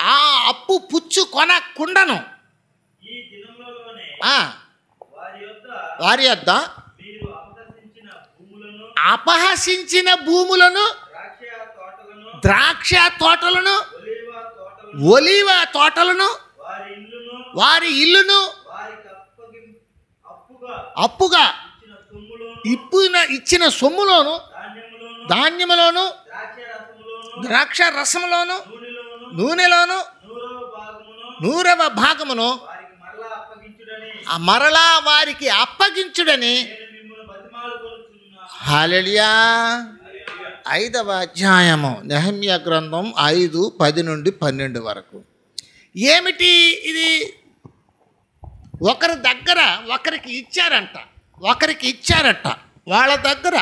ఆ అప్పు పుచ్చుకొనకుండను వారి యొద్ద అపహసించిన భూములను, ద్రాక్ష తోటలను, ఒలీవ తోటలను, వారి ఇల్లును అప్పుగా ఇచ్చిన సొమ్ములోను, ధాన్యములోను, ద్రాక్ష రసములోను నూనెలోను 100వ భాగమును మరలా వారికి అప్పగించుడని. హల్లెలూయా. 5వ అధ్యాయము నెహెమ్యా గ్రంథం 5:10 నుండి 12 వరకు. ఏమిటి ఇది? ఒకరి దగ్గర ఒకరికి ఇచ్చారట. వాళ్ళ దగ్గర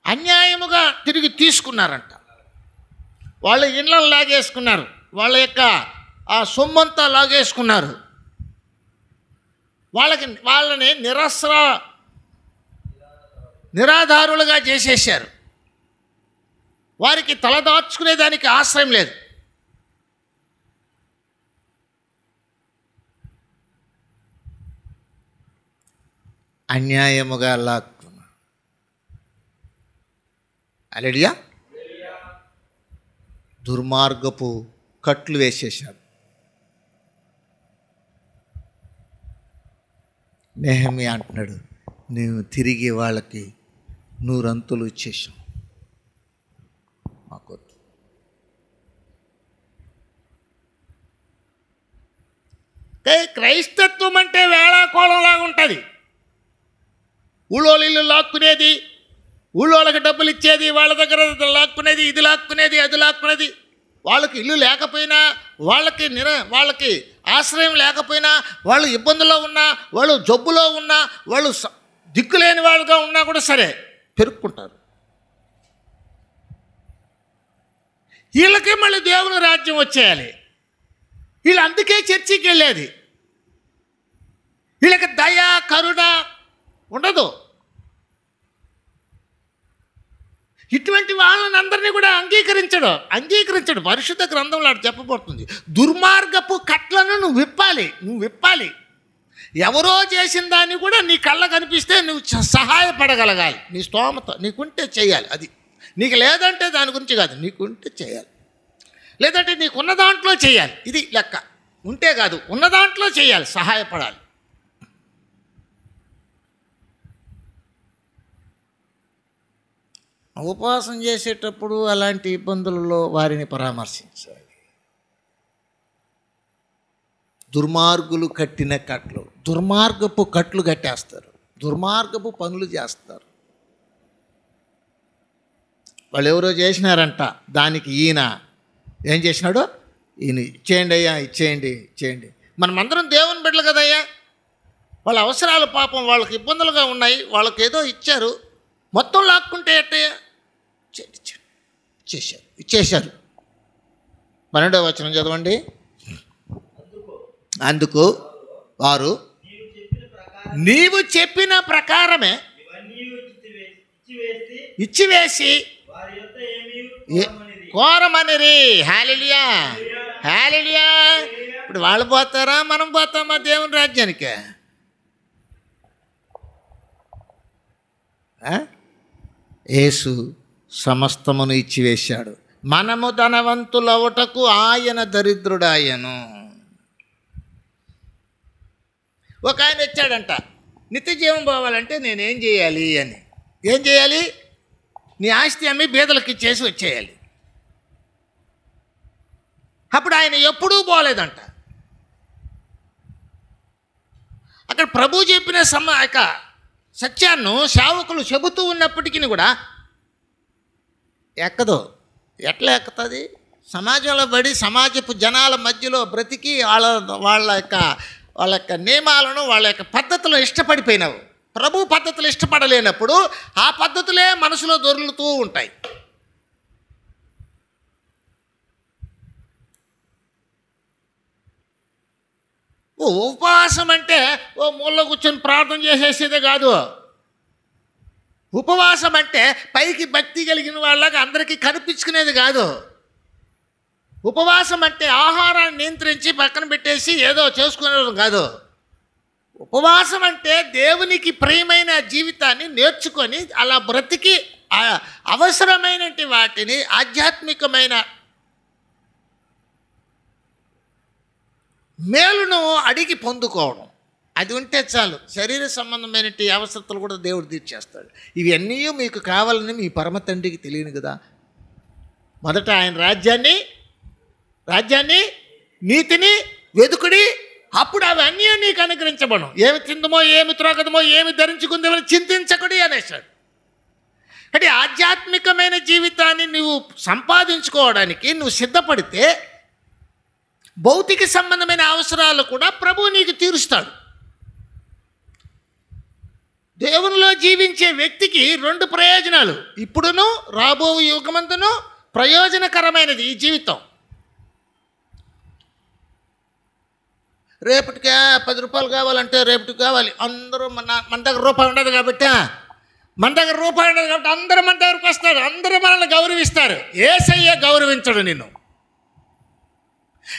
అన్యాయముగా తిరిగి తీసుకున్నారంట. వాళ్ళ ఇళ్ళను లాగేసుకున్నారు, వాళ్ళ యొక్క ఆ సొమ్మంతా లాగేసుకున్నారు. వాళ్ళని నిరాధారులుగా చేసేసారు. వారికి తలదాచుకునేదానికి ఆశ్రయం లేదు. అన్యాయముగా లాక్కున్నా. హల్లెలూయా. దుర్మార్గపు కట్లు వేసేశారు. నెహెమ్యా అంటున్నాడు, నేను తిరిగి వాళ్ళకి 100 అంతులు ఇచ్చేసాం. మాకొద్దు. క్రైస్తత్వం అంటే వేళాకోళంలాగా ఉంటుంది. ఊళ్ళోళ్ళు ఇల్లు లాక్కునేది, ఊళ్ళోళ్ళకి డబ్బులు ఇచ్చేది, వాళ్ళ దగ్గర లాక్కునేది, ఇది లాక్కునేది, అది లాక్కునేది. వాళ్ళకి ఇల్లు లేకపోయినా, వాళ్ళకి ఆశ్రయం లేకపోయినా, వాళ్ళు ఇబ్బందుల్లో ఉన్నా, వాళ్ళు జబ్బులో ఉన్నా, వాళ్ళు దిక్కులేని వాళ్ళుగా ఉన్నా కూడా సరే పెరుక్కుంటారు. వీళ్ళకే మళ్ళీ దేవుని రాజ్యం వచ్చేయాలి. వీళ్ళు అందుకే చర్చికి వెళ్ళేది. వీళ్ళకి దయ కరుణ ఉండదు. ఇటువంటి వాళ్ళని అందరినీ కూడా అంగీకరించడు. పరిశుద్ధ గ్రంథంలో అటు చెప్పబడుతుంది. దుర్మార్గపు కట్లను నువ్వు విప్పాలి. ఎవరో చేసిన దాన్ని కూడా నీ కళ్ళ కనిపిస్తే నువ్వు సహాయపడగలగాలి. నీ స్తోమత నీకుంటే చేయాలి. అది నీకు లేదంటే దాని గురించి కాదు, నీకుంటే చేయాలి. లేదంటే నీకున్న దాంట్లో చేయాలి. ఇది లెక్క. ఉంటే కాదు, ఉన్న దాంట్లో చేయాలి, సహాయపడాలి. ఉపవాసం చేసేటప్పుడు అలాంటి ఇబ్బందులలో వారిని పరామర్శించాలి. దుర్మార్గులు కట్టిన కట్లు, దుర్మార్గపు కట్లు కట్టేస్తారు, దుర్మార్గపు పనులు చేస్తారు. వాళ్ళు ఎవరో చేసినారంట, దానికి ఈయన ఏం చేసినాడు? ఈయన ఇచ్చేయండి అయ్యా, ఇచ్చేయండి. మనమందరం దేవుని బిడ్డలు కదయ్యా. వాళ్ళ అవసరాలు పాపం వాళ్ళకి ఇబ్బందులుగా ఉన్నాయి, వాళ్ళకి ఏదో ఇచ్చారు, మొత్తం లాక్కుంటే ఎట్టయ్యా? ఇచ్చేశారు. 12వ వచనం చదవండి. అందుకు వారు నీవు చెప్పిన ప్రకారమే ఇచ్చివేసి కోరమనిరి. హల్లెలూయా. ఇప్పుడు వాళ్ళు పోతారా, మనం పోతామా దేవుని రాజ్యానికి? యేసు సమస్తమును ఇచ్చివేశాడు. మనము ధనవంతులవుటకు ఆయన దరిద్రుడాయను. ఒక ఆయన వచ్చాడంట, నిత్య జీవం పోవాలంటే నేనేం చేయాలి అని. ఏం చేయాలి? నీ ఆస్తి అమ్మి బీదలకు ఇచ్చేసి వచ్చేయాలి. అప్పుడు ఆయన ఎప్పుడూ పోలేదంట. అక్కడ ప్రభు చెప్పిన సత్యాన్ని సేవకులు చెబుతూ ఉన్నప్పటికీ కూడా ఎక్కదు. ఎట్లా ఎక్కుతుంది? సమాజంలో పడి సమాజపు జనాల మధ్యలో బ్రతికి వాళ్ళ యొక్క నియమాలను, వాళ్ళ యొక్క పద్ధతులను ఇష్టపడిపోయినావు. ప్రభు పద్ధతులు ఇష్టపడలేనప్పుడు ఆ పద్ధతులే మనసులో దొర్లుతూ ఉంటాయి. ఉపవాసం అంటే ఓ మూలలో కూర్చొని ప్రార్థన చేసేసేదే కాదు. ఉపవాసం అంటే పైకి భక్తి కలిగిన వాళ్ళకి అందరికీ కనిపించుకునేది కాదు. ఉపవాసం అంటే ఆహారాన్ని నియంత్రించి పక్కన పెట్టేసి ఏదో చేసుకునేది కాదు. ఉపవాసం అంటే దేవునికి ప్రియమైన జీవితాన్ని నేర్చుకొని అలా బ్రతికి అవసరమైన వాటిని ఆధ్యాత్మికమైన మేలును అడిగి పొందుకోవడం, అది ఉంటే చాలు. శరీర సంబంధమైన అవసరతలు కూడా దేవుడు తీర్చేస్తాడు. ఇవన్నీ మీకు కావాలని మీ పరమ తండ్రికి తెలియను కదా. మొదట ఆయన రాజ్యాన్ని నీతిని వెదుకుడి, అప్పుడు అవన్నీ నీకు అనుగ్రహించబడు. ఏమి తిందమో, ఏమి త్రాగదమో, ఏమి ధరించుకుందామో చింతించకుడి అనేసాడు. అంటే ఆధ్యాత్మికమైన జీవితాన్ని నువ్వు సంపాదించుకోవడానికి నువ్వు సిద్ధపడితే భౌతిక సంబంధమైన అవసరాలు కూడా ప్రభువు నీకు తీరుస్తాడు. దేవునిలో జీవించే వ్యక్తికి 2 ప్రయోజనాలు ఇప్పుడును రాబో యుగమందును ప్రయోజనకరమైనది ఈ జీవితం. రేపటికే 10 రూపాయలు కావాలంటే రేపటికి కావాలి. అందరూ మన దగ్గర రూపాయి ఉండదు కాబట్టి అందరూ మన దగ్గరకు వస్తారు, అందరూ మనల్ని గౌరవిస్తారు. యేసయ్య గౌరవించడు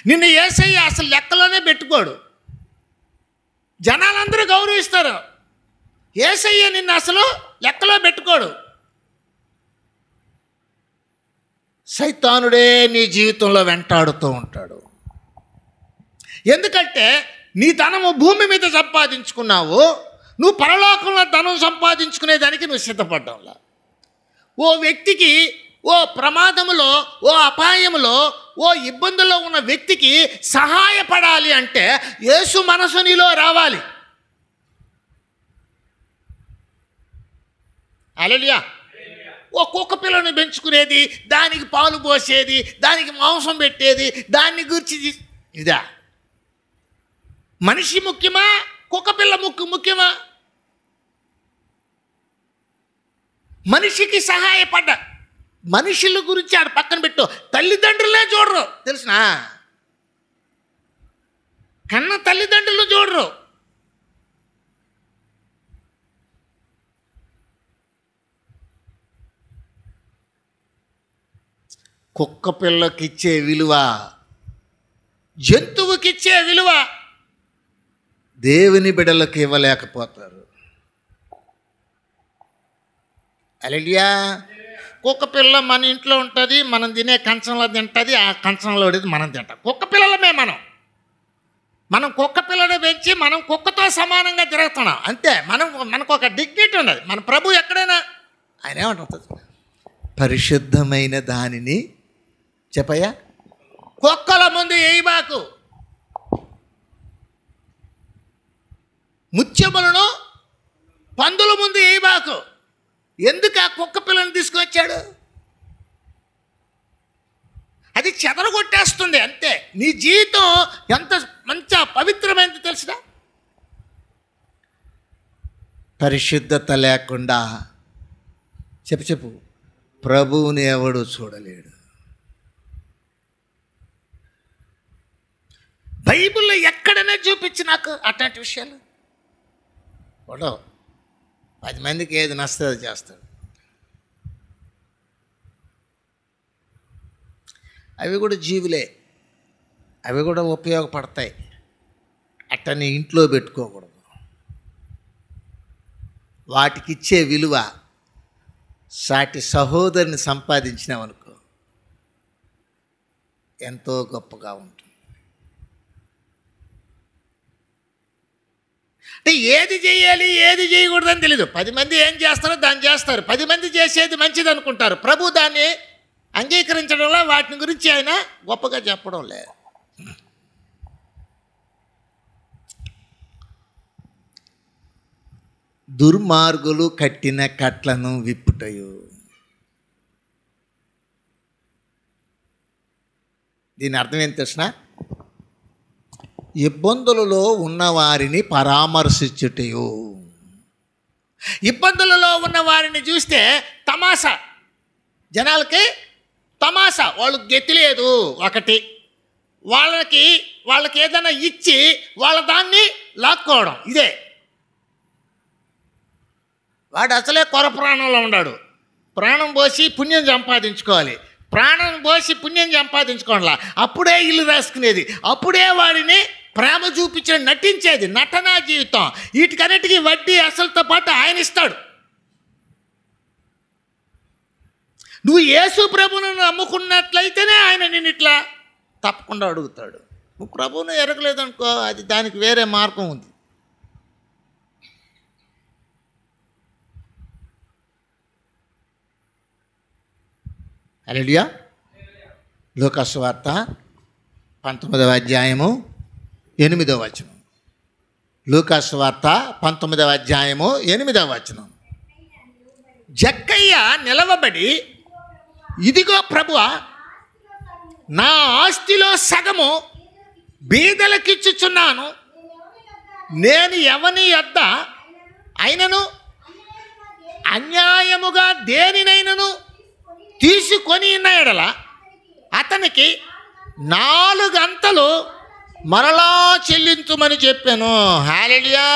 నిన్ను యేసయ్య అసలు లెక్కలోనే పెట్టుకోడు. జనాలందరూ గౌరవిస్తారు, యేసయ్య నిన్ను అసలు లెక్కలో పెట్టుకోడు. సైతానుడే నీ జీవితంలో వెంటాడుతూ ఉంటాడు. ఎందుకంటే నీ ధనము భూమి మీద సంపాదించుకున్నావు, నువ్వు పరలోకంలో ధనం సంపాదించుకునేదానికి నువ్వు సిద్ధపడ్డావులా. ఓ వ్యక్తికి ఓ ప్రమాదములో, ఓ అపాయములో, ఓ ఇబ్బందుల్లో ఉన్న వ్యక్తికి సహాయపడాలి అంటే యేసు మనసు నీలో రావాలి. హల్లెలూయా. ఓ కుక్క పిల్లను పెంచుకునేది, దానికి పాలు పోసేది, దానికి మాంసం పెట్టేది, దాన్ని గురించి ఇదా? మనిషి ముఖ్యమా, కుక్క పిల్ల ముఖ్యమా? మనిషికి సహాయపడ్డ మనుషుల గురించి ఆడ పక్కన పెట్టు, తల్లిదండ్రులే చూడరు తెలుసునా? కన్న తల్లిదండ్రులు చూడరు. కుక్క పిల్లకిచ్చే విలువ, జంతువుకిచ్చే విలువ దేవుని బిడ్డలకు ఇవ్వలేకపోతారు. హల్లెలూయా. కుక్క పిల్ల మన ఇంట్లో ఉంటుంది, మనం తినే కంచంలో తింటుంది, ఆ కంచంలో మనం తింటాం. కుక్క పిల్లలమే మనం కుక్క పిల్లని పెంచి మనం కుక్కతో సమానంగా తిరుగుతున్నాం అంతే. మనకు ఒక డిగ్నిటీ ఉన్నది. మన ప్రభు ఎక్కడైనా ఆయన ఏమంటుంది? పరిశుద్ధమైన దానిని చెప్పయ్యా కుక్కల ముందు వేయబాకు, ముత్యములను పందుల ముందు వేయబాకు. ఎందుకు ఆ కుక్క పిల్లని తీసుకొచ్చాడు? అది చెదరగొట్టేస్తుంది అంతే. నీ జీవితం ఎంత మంచి పవిత్రమైనది తెలుసునా? పరిశుద్ధత లేకుండా చెప్పు ప్రభువుని ఎవడు చూడలేడు. బైబిల్లో ఎక్కడైనా చూపించి నాకు అట్లాంటి విషయాలు ఉండవు. 10 మందికి ఏది నష్టం చేస్తాడు. అవి కూడా జీవులే, అవి కూడా ఉపయోగపడతాయి. అట్టని ఇంట్లో పెట్టుకోకూడదు. వాటికిచ్చే విలువ సాటి సహోదరుని సంపాదించినామనుకో ఎంతో గొప్పగా ఉంటుంది. అంటే ఏది చేయాలి ఏది చేయకూడదని తెలీదు. 10 మంది ఏం చేస్తారో దాన్ని చేస్తారు. 10 మంది చేసేది మంచిది అనుకుంటారు. ప్రభు దాన్ని అంగీకరించడంలో వాటిని గురించి ఆయన గొప్పగా చెప్పడం లేదు. దుర్మార్గులు కట్టిన కట్లను విప్పుటయు. దీని అర్థం ఏం తెలుసునా? ఇబ్బందులలో ఉన్నవారిని పరామర్శించుటయు. ఇబ్బందులలో ఉన్న వారిని చూస్తే తమాషా, జనాలకి తమాషా. వాళ్ళకి గతి లేదు, ఒకటి వాళ్ళకి ఏదైనా ఇచ్చి వాళ్ళ దాన్ని లాక్కోవడం. ఇదే వాడు అసలే కొర ప్రాణంలో ఉన్నాడు. ప్రాణం పోసి పుణ్యం సంపాదించుకోవాలి, ప్రాణం పోసి పుణ్యం సంపాదించుకోవాలా, అప్పుడే ఇల్లు రాసుకునేది, అప్పుడే వాడిని ప్రేమ చూపించిన నటించేది నటనా జీవితం. వీటికన్నిటికీ వడ్డీ అసలుతో పాటు ఆయన ఇస్తాడు. నువ్వు యేసు ప్రభువును నమ్ముకున్నట్లయితేనే ఆయన నిన్ను ఇట్లా తప్పకుండా అడుగుతాడు. నువ్వు ప్రభువును ఎరగలేదనుకో, అది దానికి వేరే మార్గం ఉంది. హల్లెలూయా. లూకా సువార్త 19వ అధ్యాయము 8వ వచనం. లూకా సువార్త 19వ అధ్యాయము 8వ వచనం. జక్కయ్య నిలవబడి, ఇదిగో ప్రభువా, నా ఆస్తిలో సగము బీదలకిచ్చుచున్నాను. నేను ఎవని యొద్ద అయినను అన్యాయముగా దేనినైనను తీసుకొని ఉన్న ఎడల అతనికి 4 అంతలు మరలా చెల్లించుమని చెప్పాను. హల్లెలూయా,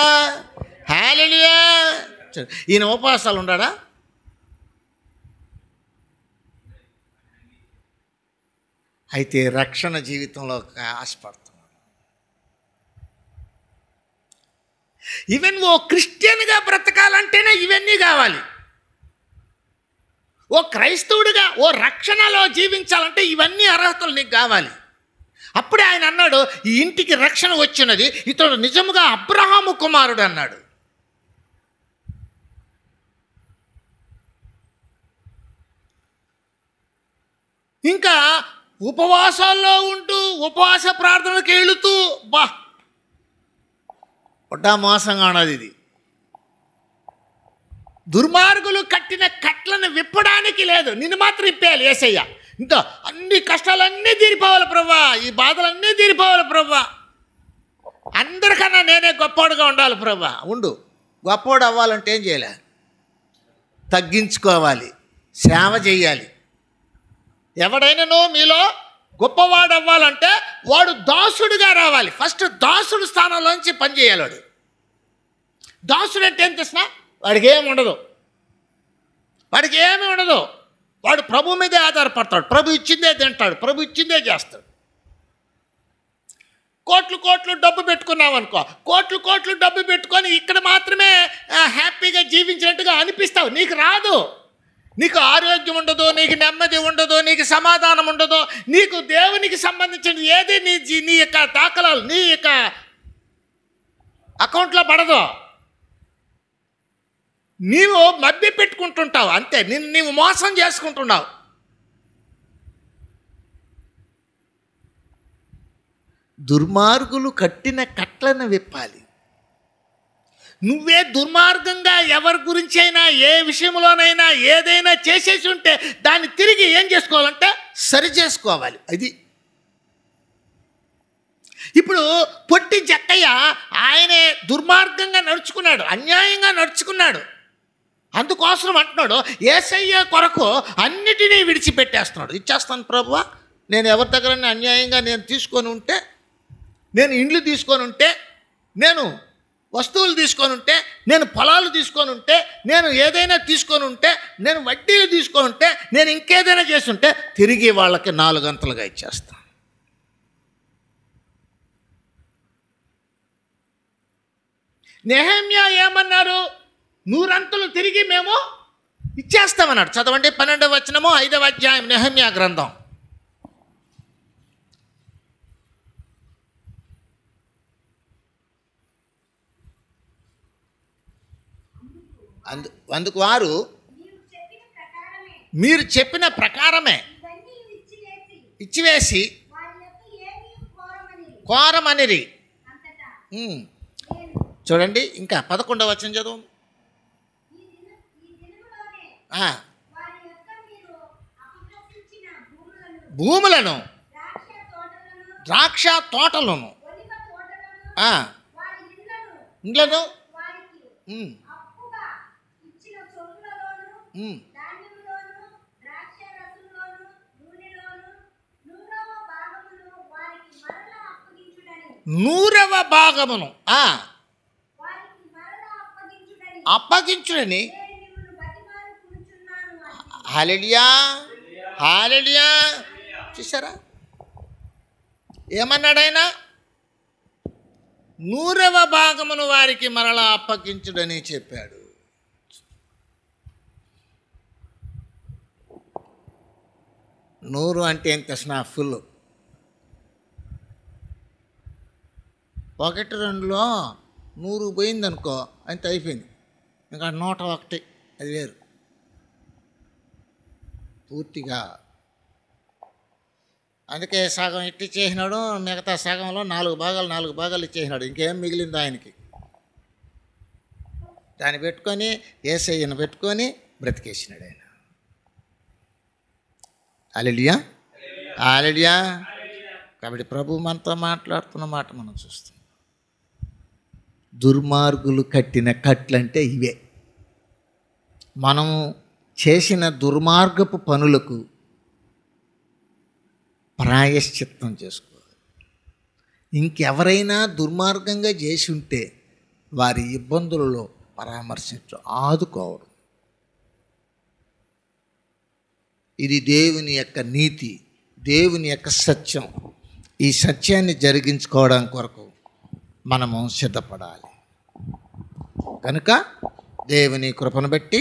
హల్లెలూయా. ఈయన ఉపవాసాలు ఉన్నాడా? అయితే రక్షణ జీవితంలో ఆశపడుతున్నాడు. ఈవెన్ ఓ క్రిస్టియన్గా బ్రతకాలంటేనే ఇవన్నీ కావాలి. ఓ క్రైస్తవుడిగా ఓ రక్షణలో జీవించాలంటే ఇవన్నీ అర్హతలు నీకు కావాలి. అప్పుడే ఆయన అన్నాడు, ఈ ఇంటికి రక్షణ వచ్చినది, ఇతడు నిజముగా అబ్రహాము కుమారుడు అన్నాడు. ఇంకా ఉపవాసాల్లో ఉంటూ ఉపవాస ప్రార్థనలకు వెళుతూ ఒడ్డా మోసంగా ఉన్నది ఇది. దుర్మార్గులు కట్టిన కట్లను విప్పడానికి లేదు, నిన్ను మాత్రం ఇప్పేయాలి యేసయ్య. ఇంత అన్ని కష్టాలన్నీ తీరిపోవాలి ప్రభా, ఈ బాధలన్నీ తీరిపోవాలి ప్రభా, అందరికన్నా నేనే గొప్పవాడుగా ఉండాలి ప్రభా. ఉండు. గొప్పవాడు అవ్వాలంటే ఏం చేయాలి? తగ్గించుకోవాలి, సేవ చేయాలి. ఎవడైనానో మీలో గొప్పవాడు అవ్వాలంటే వాడు దాసుడిగా రావాలి. ఫస్ట్ దాసుడు స్థానంలోంచి పనిచేయాలి. వాడు దాసుడు అంటే ఏం తెలిసిన? వాడికి ఏమి ఉండదు, వాడికి ఏమీ ఉండదు. వాడు ప్రభు మీదే ఆధారపడతాడు, ప్రభు ఇచ్చిందే తింటాడు, ప్రభు ఇచ్చిందే చేస్తాడు. కోట్లు కోట్లు డబ్బు పెట్టుకున్నావు అనుకో, కోట్లు కోట్లు డబ్బు పెట్టుకొని ఇక్కడ మాత్రమే హ్యాపీగా జీవించినట్టుగా అనిపిస్తావు. నీకు రాదు. నీకు ఆరోగ్యం ఉండదు, నీకు నెమ్మది ఉండదు, నీకు సమాధానం ఉండదు. నీకు దేవునికి సంబంధించిన ఏది నీ యొక్క దాఖలాలు నీ యొక్క అకౌంట్లో పడదు. నీవు మభ్య పెట్టుకుంటుంటావు, అంతే. నీవు మోసం చేసుకుంటున్నావు. దుర్మార్గులు కట్టిన కట్లను విప్పాలి. నువ్వే దుర్మార్గంగా ఎవరి గురించి అయినా ఏ విషయంలోనైనా ఏదైనా చేసేసి ఉంటే దాన్ని తిరిగి ఏం చేసుకోవాలంటే సరి చేసుకోవాలి. అది ఇప్పుడు పొట్టి జక్కయ్య ఆయనే దుర్మార్గంగా నడుచుకున్నాడు, అన్యాయంగా నడుచుకున్నాడు. అందుకోసం అంటున్నాడు, యేసయ్య కొరకు అన్నిటినీ విడిచిపెట్టేస్తున్నాడు. ఇచ్చేస్తాను ప్రభువా, నేను ఎవరి దగ్గర అన్యాయంగా నేను తీసుకొని ఉంటే, నేను ఇండ్లు తీసుకొని ఉంటే, నేను వస్తువులు తీసుకొని ఉంటే, నేను పొలాలు తీసుకొని ఉంటే, నేను ఏదైనా తీసుకొని ఉంటే, నేను వడ్డీలు తీసుకొని ఉంటే, నేను ఇంకేదైనా చేసి ఉంటే తిరిగి వాళ్ళకి 4 అంతలుగా ఇచ్చేస్తాను. నెహెమ్యా ఏమన్నారు? 100 అంతలు తిరిగి మేము ఇచ్చేస్తామన్నాడు. చదవండి 12వ వచనము 5వ అధ్యాయం నెహెమ్యా గ్రంథం. అందుకు వారు మీరు చెప్పిన ప్రకారమే ఇచ్చివేసి కోరమనిరి. చూడండి ఇంకా 11వ వచనం చదువు. భూములను, ద్రాక్ష తోటలను, ఇండ్లను నూరవ భాగమును అప్పగించుడని. హల్లెలూయా, హల్లెలూయా. చూసారా ఏమన్నాడు ఆయన? 100వ భాగమును వారికి మరలా అప్పగించుడని చెప్పాడు. నూరు అంటే ఏం తెలిసిన? ఫుల్. 1-2లో 100 పోయిందనుకో, అంత అయిపోయింది. ఇంకా 101 అది వేరు. పూర్తిగా అందుకే సగం ఇచ్చేసినాడు, మిగతా సగంలో 4 భాగాలు ఇచ్చేసినాడు. ఇంకేం మిగిలింది ఆయనకి? దాన్ని పెట్టుకొని యేసయ్యను పెట్టుకొని బ్రతికేసినాడు ఆయన. హల్లెలూయా, హల్లెలూయా. కాబట్టి ప్రభు మనతో మాట్లాడుతున్న మాట మనం చూస్తాం. దుర్మార్గులు కట్టిన కట్లంటే ఇవే. మనం చేసిన దుర్మార్గపు పనులకు ప్రాయశ్చిత్తం చేసుకోవాలి. ఇంకెవరైనా దుర్మార్గంగా చేసి ఉంటే వారి ఇబ్బందులలో పరామర్శించు, ఆదుకోవడం. ఇది దేవుని యొక్క నీతి, దేవుని యొక్క సత్యం. ఈ సత్యాన్ని జరిగించుకోవడం కొరకు మనము సిద్ధపడాలి. కనుక దేవుని కృపను బట్టి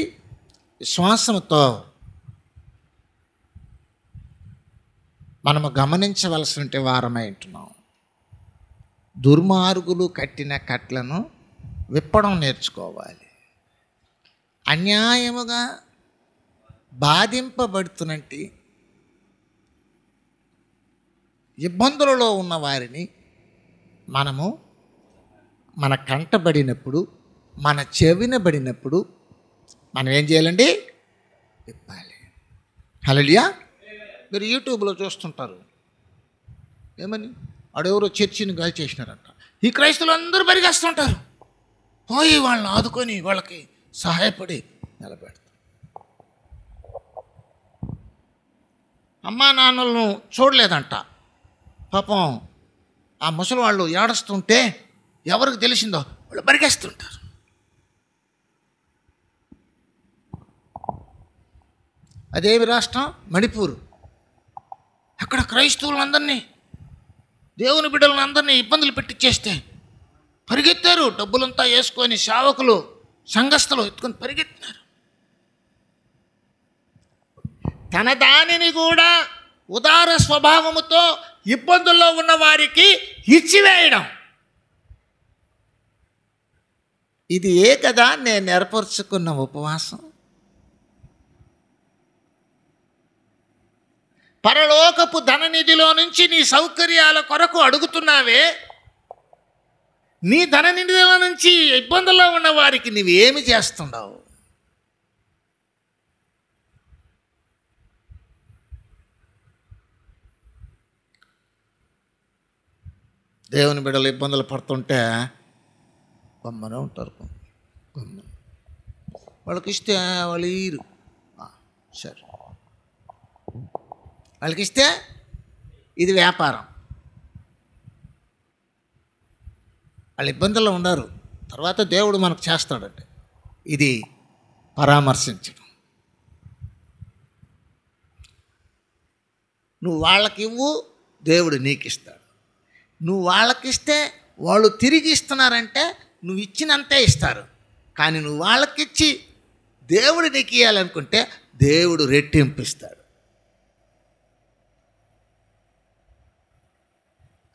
విశ్వాసంతో మనము గమనించవలసిన వారమై ఉంటున్నాం. దుర్మార్గులు కట్టిన కట్లను విప్పడం నేర్చుకోవాలి. అన్యాయముగా బాధింపబడుతున్నట్టు ఇబ్బందులలో ఉన్న వారిని మనము మన కంటబడినప్పుడు, మన చెవినబడినప్పుడు మనం ఏం చేయాలండి? విప్పాలి. హల్లెలూయా. మీరు యూట్యూబ్లో చూస్తుంటారు, ఏమని ఆడెవరో చర్చిని గాలి చేసినారంట. ఈ క్రైస్తవులు అందరూ పరిగెస్తుంటారు, పోయి వాళ్ళని ఆదుకొని వాళ్ళకి సహాయపడి నిలబెడతారు. అమ్మా నాన్నలను చూడలేదంట. పాపం ఆ ముసలి వాళ్ళు ఏడుస్తుంటే ఎవరికి తెలిసిందో వాళ్ళు పరిగెస్తుంటారు. అదేమి రాష్ట్రం? మణిపూర్. అక్కడ క్రైస్తవులందరినీ, దేవుని బిడ్డలందరినీ ఇబ్బందులు పెట్టించేస్తే పరిగెత్తారు. డబ్బులంతా వేసుకొని సేవకులు, సంఘస్థులు ఎత్తుకొని పరిగెత్తినారు. తన దానిని కూడా ఉదార స్వభావముతో ఇబ్బందుల్లో ఉన్న వారికి ఇచ్చివేయడం, ఇది కదా నేను ఏర్పరచుకున్న ఉపవాసం. పరలోకపు ధననిధిలో నుంచి నీ సౌకర్యాల కొరకు అడుగుతున్నావే, నీ ధననిధిలో నుంచి ఇబ్బందుల్లో ఉన్న వారికి నువ్వేమి చేస్తున్నావు? దేవుని బిడ్డలు ఇబ్బందులు పడుతుంటే గమ్మనే ఉంటారు. గమ్మన వాళ్ళకి ఇస్తే వాళ్ళు ఈరు, సరే. వాళ్ళకి ఇస్తే ఇది వ్యాపారం. వాళ్ళు ఇబ్బందుల్లో ఉన్నారు, తర్వాత దేవుడు మనకు చేస్తాడంటే ఇది పరామర్శించడం. నువ్వు వాళ్ళకి ఇవ్వు, దేవుడు నీకు ఇస్తాడు. నువ్వు వాళ్ళకిస్తే వాళ్ళు తిరిగి ఇస్తున్నారంటే నువ్వు ఇచ్చినంతే ఇస్తారు. కానీ నువ్వు వాళ్ళకిచ్చి దేవుడు నీకు ఇవ్వాలనుకుంటే దేవుడు రెట్టింపు ఇస్తాడు.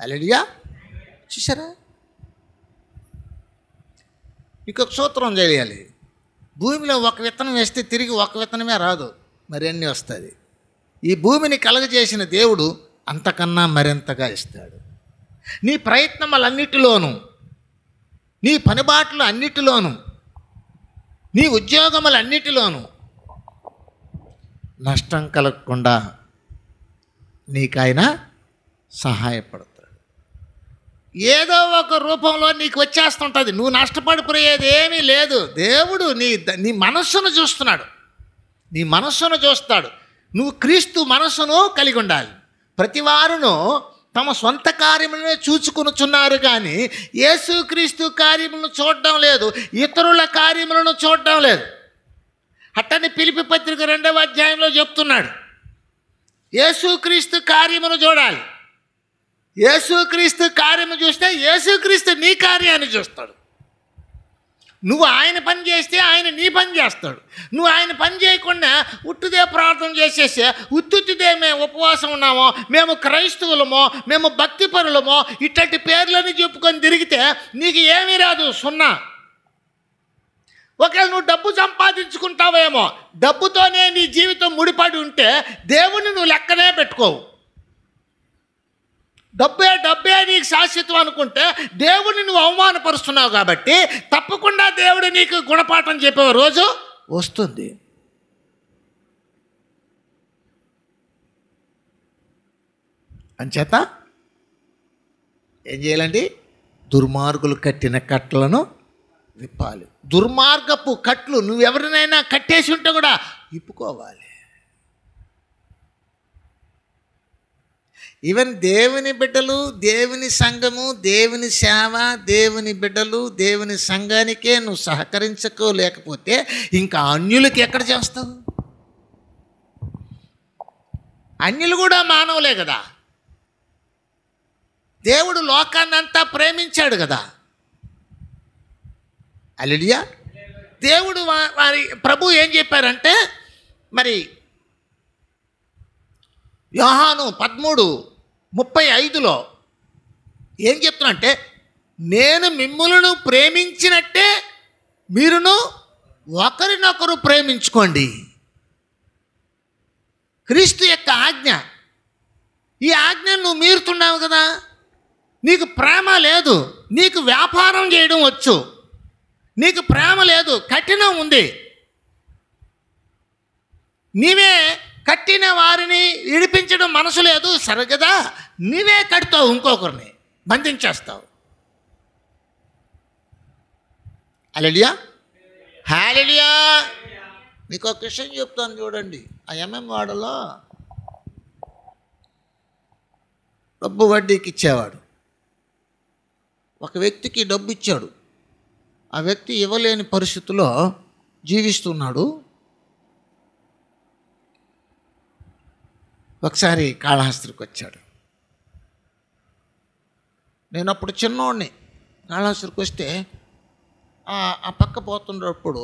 హల్లెలూయా. చూసారా? ఇంకొక సూత్రం చేయాలి. భూమిలో ఒక విత్తనం వేస్తే తిరిగి ఒక విత్తనమే రాదు, మరిన్ని వస్తుంది. ఈ భూమిని కలగజేసిన దేవుడు అంతకన్నా మరింతగా ఇస్తాడు. నీ ప్రయత్నములన్నిటిలోనూ, నీ పనిబాట్లు అన్నిటిలోనూ, నీ ఉద్యోగములన్నిటిలోనూ నష్టం కలగకుండా నీకైనా సహాయపడతాడు. ఏదో ఒక రూపంలో నీకు వచ్చేస్తుంటుంది. నువ్వు నష్టపడిపోయేది ఏమీ లేదు. దేవుడు నీ మనస్సును చూస్తున్నాడు, నీ మనస్సును చూస్తాడు. నువ్వు క్రీస్తు మనస్సును కలిగి ఉండాలి. ప్రతివారును తమ సొంత కార్యములనే చూచుకొనుచున్నారు కానీ యేసుక్రీస్తు కార్యములను చూడడం లేదు, ఇతరుల కార్యములను చూడడం లేదు. అట్టని ఫిలిప్పీ పత్రిక 2వ అధ్యాయంలో చెప్తున్నాడు. యేసుక్రీస్తు కార్యమును చూడాలి. యేసుక్రీస్తు కార్యము చూస్తే యేసుక్రీస్తు నీ కార్యాన్ని చూస్తాడు. నువ్వు ఆయన పని చేస్తే ఆయన నీ పని చేస్తాడు. నువ్వు ఆయన పని చేయకుండా ఉట్టుదే ప్రార్థన చేసేస్తే, ఉత్తుదే మేము ఉపవాసం ఉన్నామో, మేము క్రైస్తవులమో, మేము భక్తిపరులమో, ఇట్లాంటి పేర్లని చెప్పుకొని తిరిగితే నీకు ఏమీ రాదు, సున్నా. ఒకవేళ నువ్వు డబ్బు సంపాదించుకుంటావేమో, డబ్బుతోనే నీ జీవితం ముడిపడి ఉంటే దేవుణ్ణి నువ్వు లెక్కనే పెట్టుకోవు. డబ్బే నీకు శాశ్వతం అనుకుంటే దేవుడిని నువ్వు అవమానపరుస్తున్నావు. కాబట్టి తప్పకుండా దేవుడు నీకు గుణపాఠం చెప్పే రోజు వస్తుంది. అంచేత ఏం చేయాలండి? దుర్మార్గులు కట్టిన కట్లను విప్పాలి. దుర్మార్గపు కట్లు నువ్వెవరినైనా కట్టేసి ఉంటే కూడా విప్పుకోవాలి. ఈవెన్ దేవుని బిడ్డలు, దేవుని సంఘము, దేవుని సేవ, దేవుని బిడ్డలు, దేవుని సంఘానికే నువ్వు సహకరించుకోలేకపోతే ఇంకా అన్యులకి ఎక్కడ చేస్తావు? అన్యులు కూడా మానవులే కదా. దేవుడు లోకాన్నంతా ప్రేమించాడు కదా. హల్లెలూయా. దేవుడు వారి ప్రభు ఏం చెప్పారంటే, మరి యోహాను 13:35 ఏం చెప్తున్నా, నేను మిమ్ములను ప్రేమించినట్టే మీరును ఒకరినొకరు ప్రేమించుకోండి. క్రీస్తు యొక్క ఆజ్ఞ. ఈ ఆజ్ఞ నువ్వు మీరుతున్నావు కదా. నీకు ప్రేమ లేదు, నీకు వ్యాపారం చేయడం వచ్చు, నీకు ప్రేమ లేదు, కఠినం ఉంది. నీవే కట్టిన వారిని విడిపించడం మనసు లేదు, సరే కదా, నీవే కడతావు, ఇంకొకరిని బంధించేస్తావు. హల్లెలూయా, హల్లెలూయా. మీకు ఒక విషయం చెప్తాను చూడండి. ఆ వాడలో డబ్బు వడ్డీకి ఇచ్చేవాడు. ఒక వ్యక్తికి డబ్బు ఇచ్చాడు. ఆ వ్యక్తి ఇవ్వలేని పరిస్థితిలో జీవిస్తున్నాడు. ఒకసారి కాళహస్తికి వచ్చాడు. నేను అప్పుడు చిన్నోడిని. కాళహస్తికి వస్తే ఆ పక్క పోతున్నప్పుడు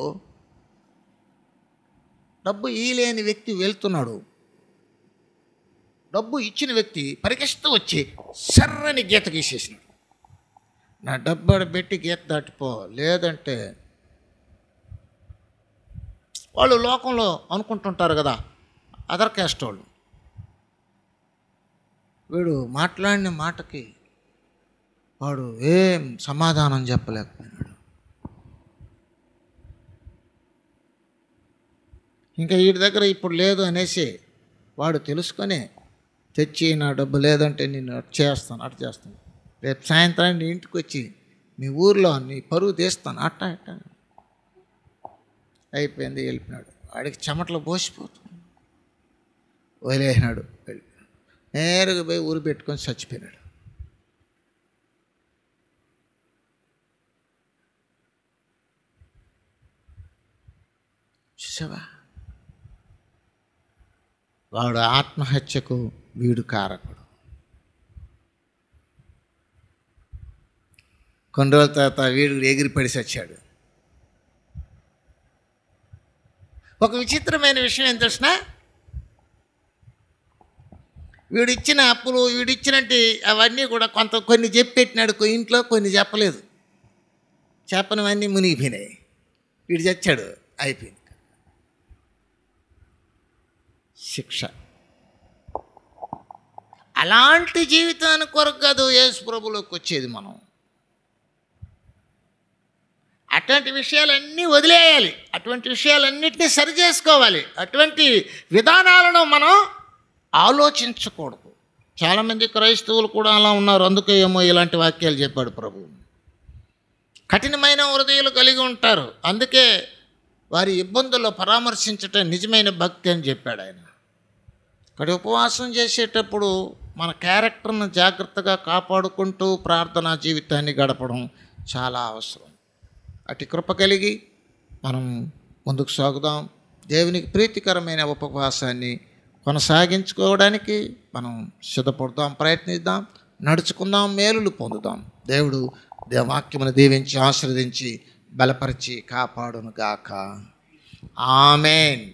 డబ్బు ఇయ్యలేని వ్యక్తి వెళ్తున్నాడు. డబ్బు ఇచ్చిన వ్యక్తి పరిగెస్తూ వచ్చి సర్రని గీత గీసేసినాడు. నా డబ్బు పెట్టి గీత దాటిపో, లేదంటే వాళ్ళు లోకంలో అనుకుంటుంటారు కదా, అదర్ క్యాస్ట్ వాళ్ళు. వీడు మాట్లాడిన మాటకి వాడు ఏం సమాధానం చెప్పలేకపోయినాడు. ఇంకా వీడి దగ్గర ఇప్పుడు లేదు అనేసి వాడు తెలుసుకొని తెచ్చి, నా డబ్బు లేదంటే నేను అటు చేస్తాను, రేపు సాయంత్రాన్ని నీ ఇంటికి వచ్చి మీ ఊర్లో నీ పరువు తీస్తాను, అట్ట అయిపోయింది. వెళ్ళిపోయినాడు. వాడికి చెమటలు పోసిపోతుంది. వదిలేసినాడు. వెళ్ళిపోయాడు. నేరుగా పోయి ఊరు పెట్టుకొని చచ్చిపోయినాడు. చూసావా? వాడు ఆత్మహత్యకు వీడు కారకుడు. కొన్ని రోజుల తర్వాత వీడు ఎగిరిపడి చచ్చాడు. ఒక విచిత్రమైన విషయం ఏం తెలిసిన, వీడిచ్చిన అప్పులు, వీడిచ్చినట్టు అవన్నీ కూడా కొన్ని చెప్పెట్టినాడు ఇంట్లో, కొన్ని చెప్పలేదు. చెప్పనివన్నీ మునిగిపోయినాయి. వీడు చచ్చాడు, అయిపోయింది శిక్ష. అలాంటి జీవితానికి కొరకు కాదు యేసు ప్రభువులోకి వచ్చేది మనం. అటువంటి విషయాలన్నీ వదిలేయాలి, అటువంటి విషయాలన్నింటినీ సరి చేసుకోవాలి. అటువంటి విధానాలను మనం ఆలోచించకూడదు. చాలామంది క్రైస్తవులు కూడా అలా ఉన్నారు. అందుకే ఏమో ఇలాంటి వాక్యాలు చెప్పాడు ప్రభువు. కఠినమైన హృదయాలు కలిగి ఉంటారు, అందుకే వారి ఇబ్బందుల్లో పరామర్శించటం నిజమైన భక్తి అని చెప్పాడు ఆయన. ఇక్కడ ఉపవాసం చేసేటప్పుడు మన క్యారెక్టర్ను జాగ్రత్తగా కాపాడుకుంటూ ప్రార్థనా జీవితాన్ని గడపడం చాలా అవసరం. అటు కృప కలిగి మనం ముందుకు సాగుదాం. దేవునికి ప్రీతికరమైన ఉపవాసాన్ని కొనసాగించుకోవడానికి మనం సిద్ధపడదాం, ప్రయత్నిద్దాం, నడుచుకుందాం, మేలులు పొందుదాం. దేవుడు వాక్యమును దీవించి ఆశీర్వదించి బలపరిచి కాపాడును గాక. ఆమేన్.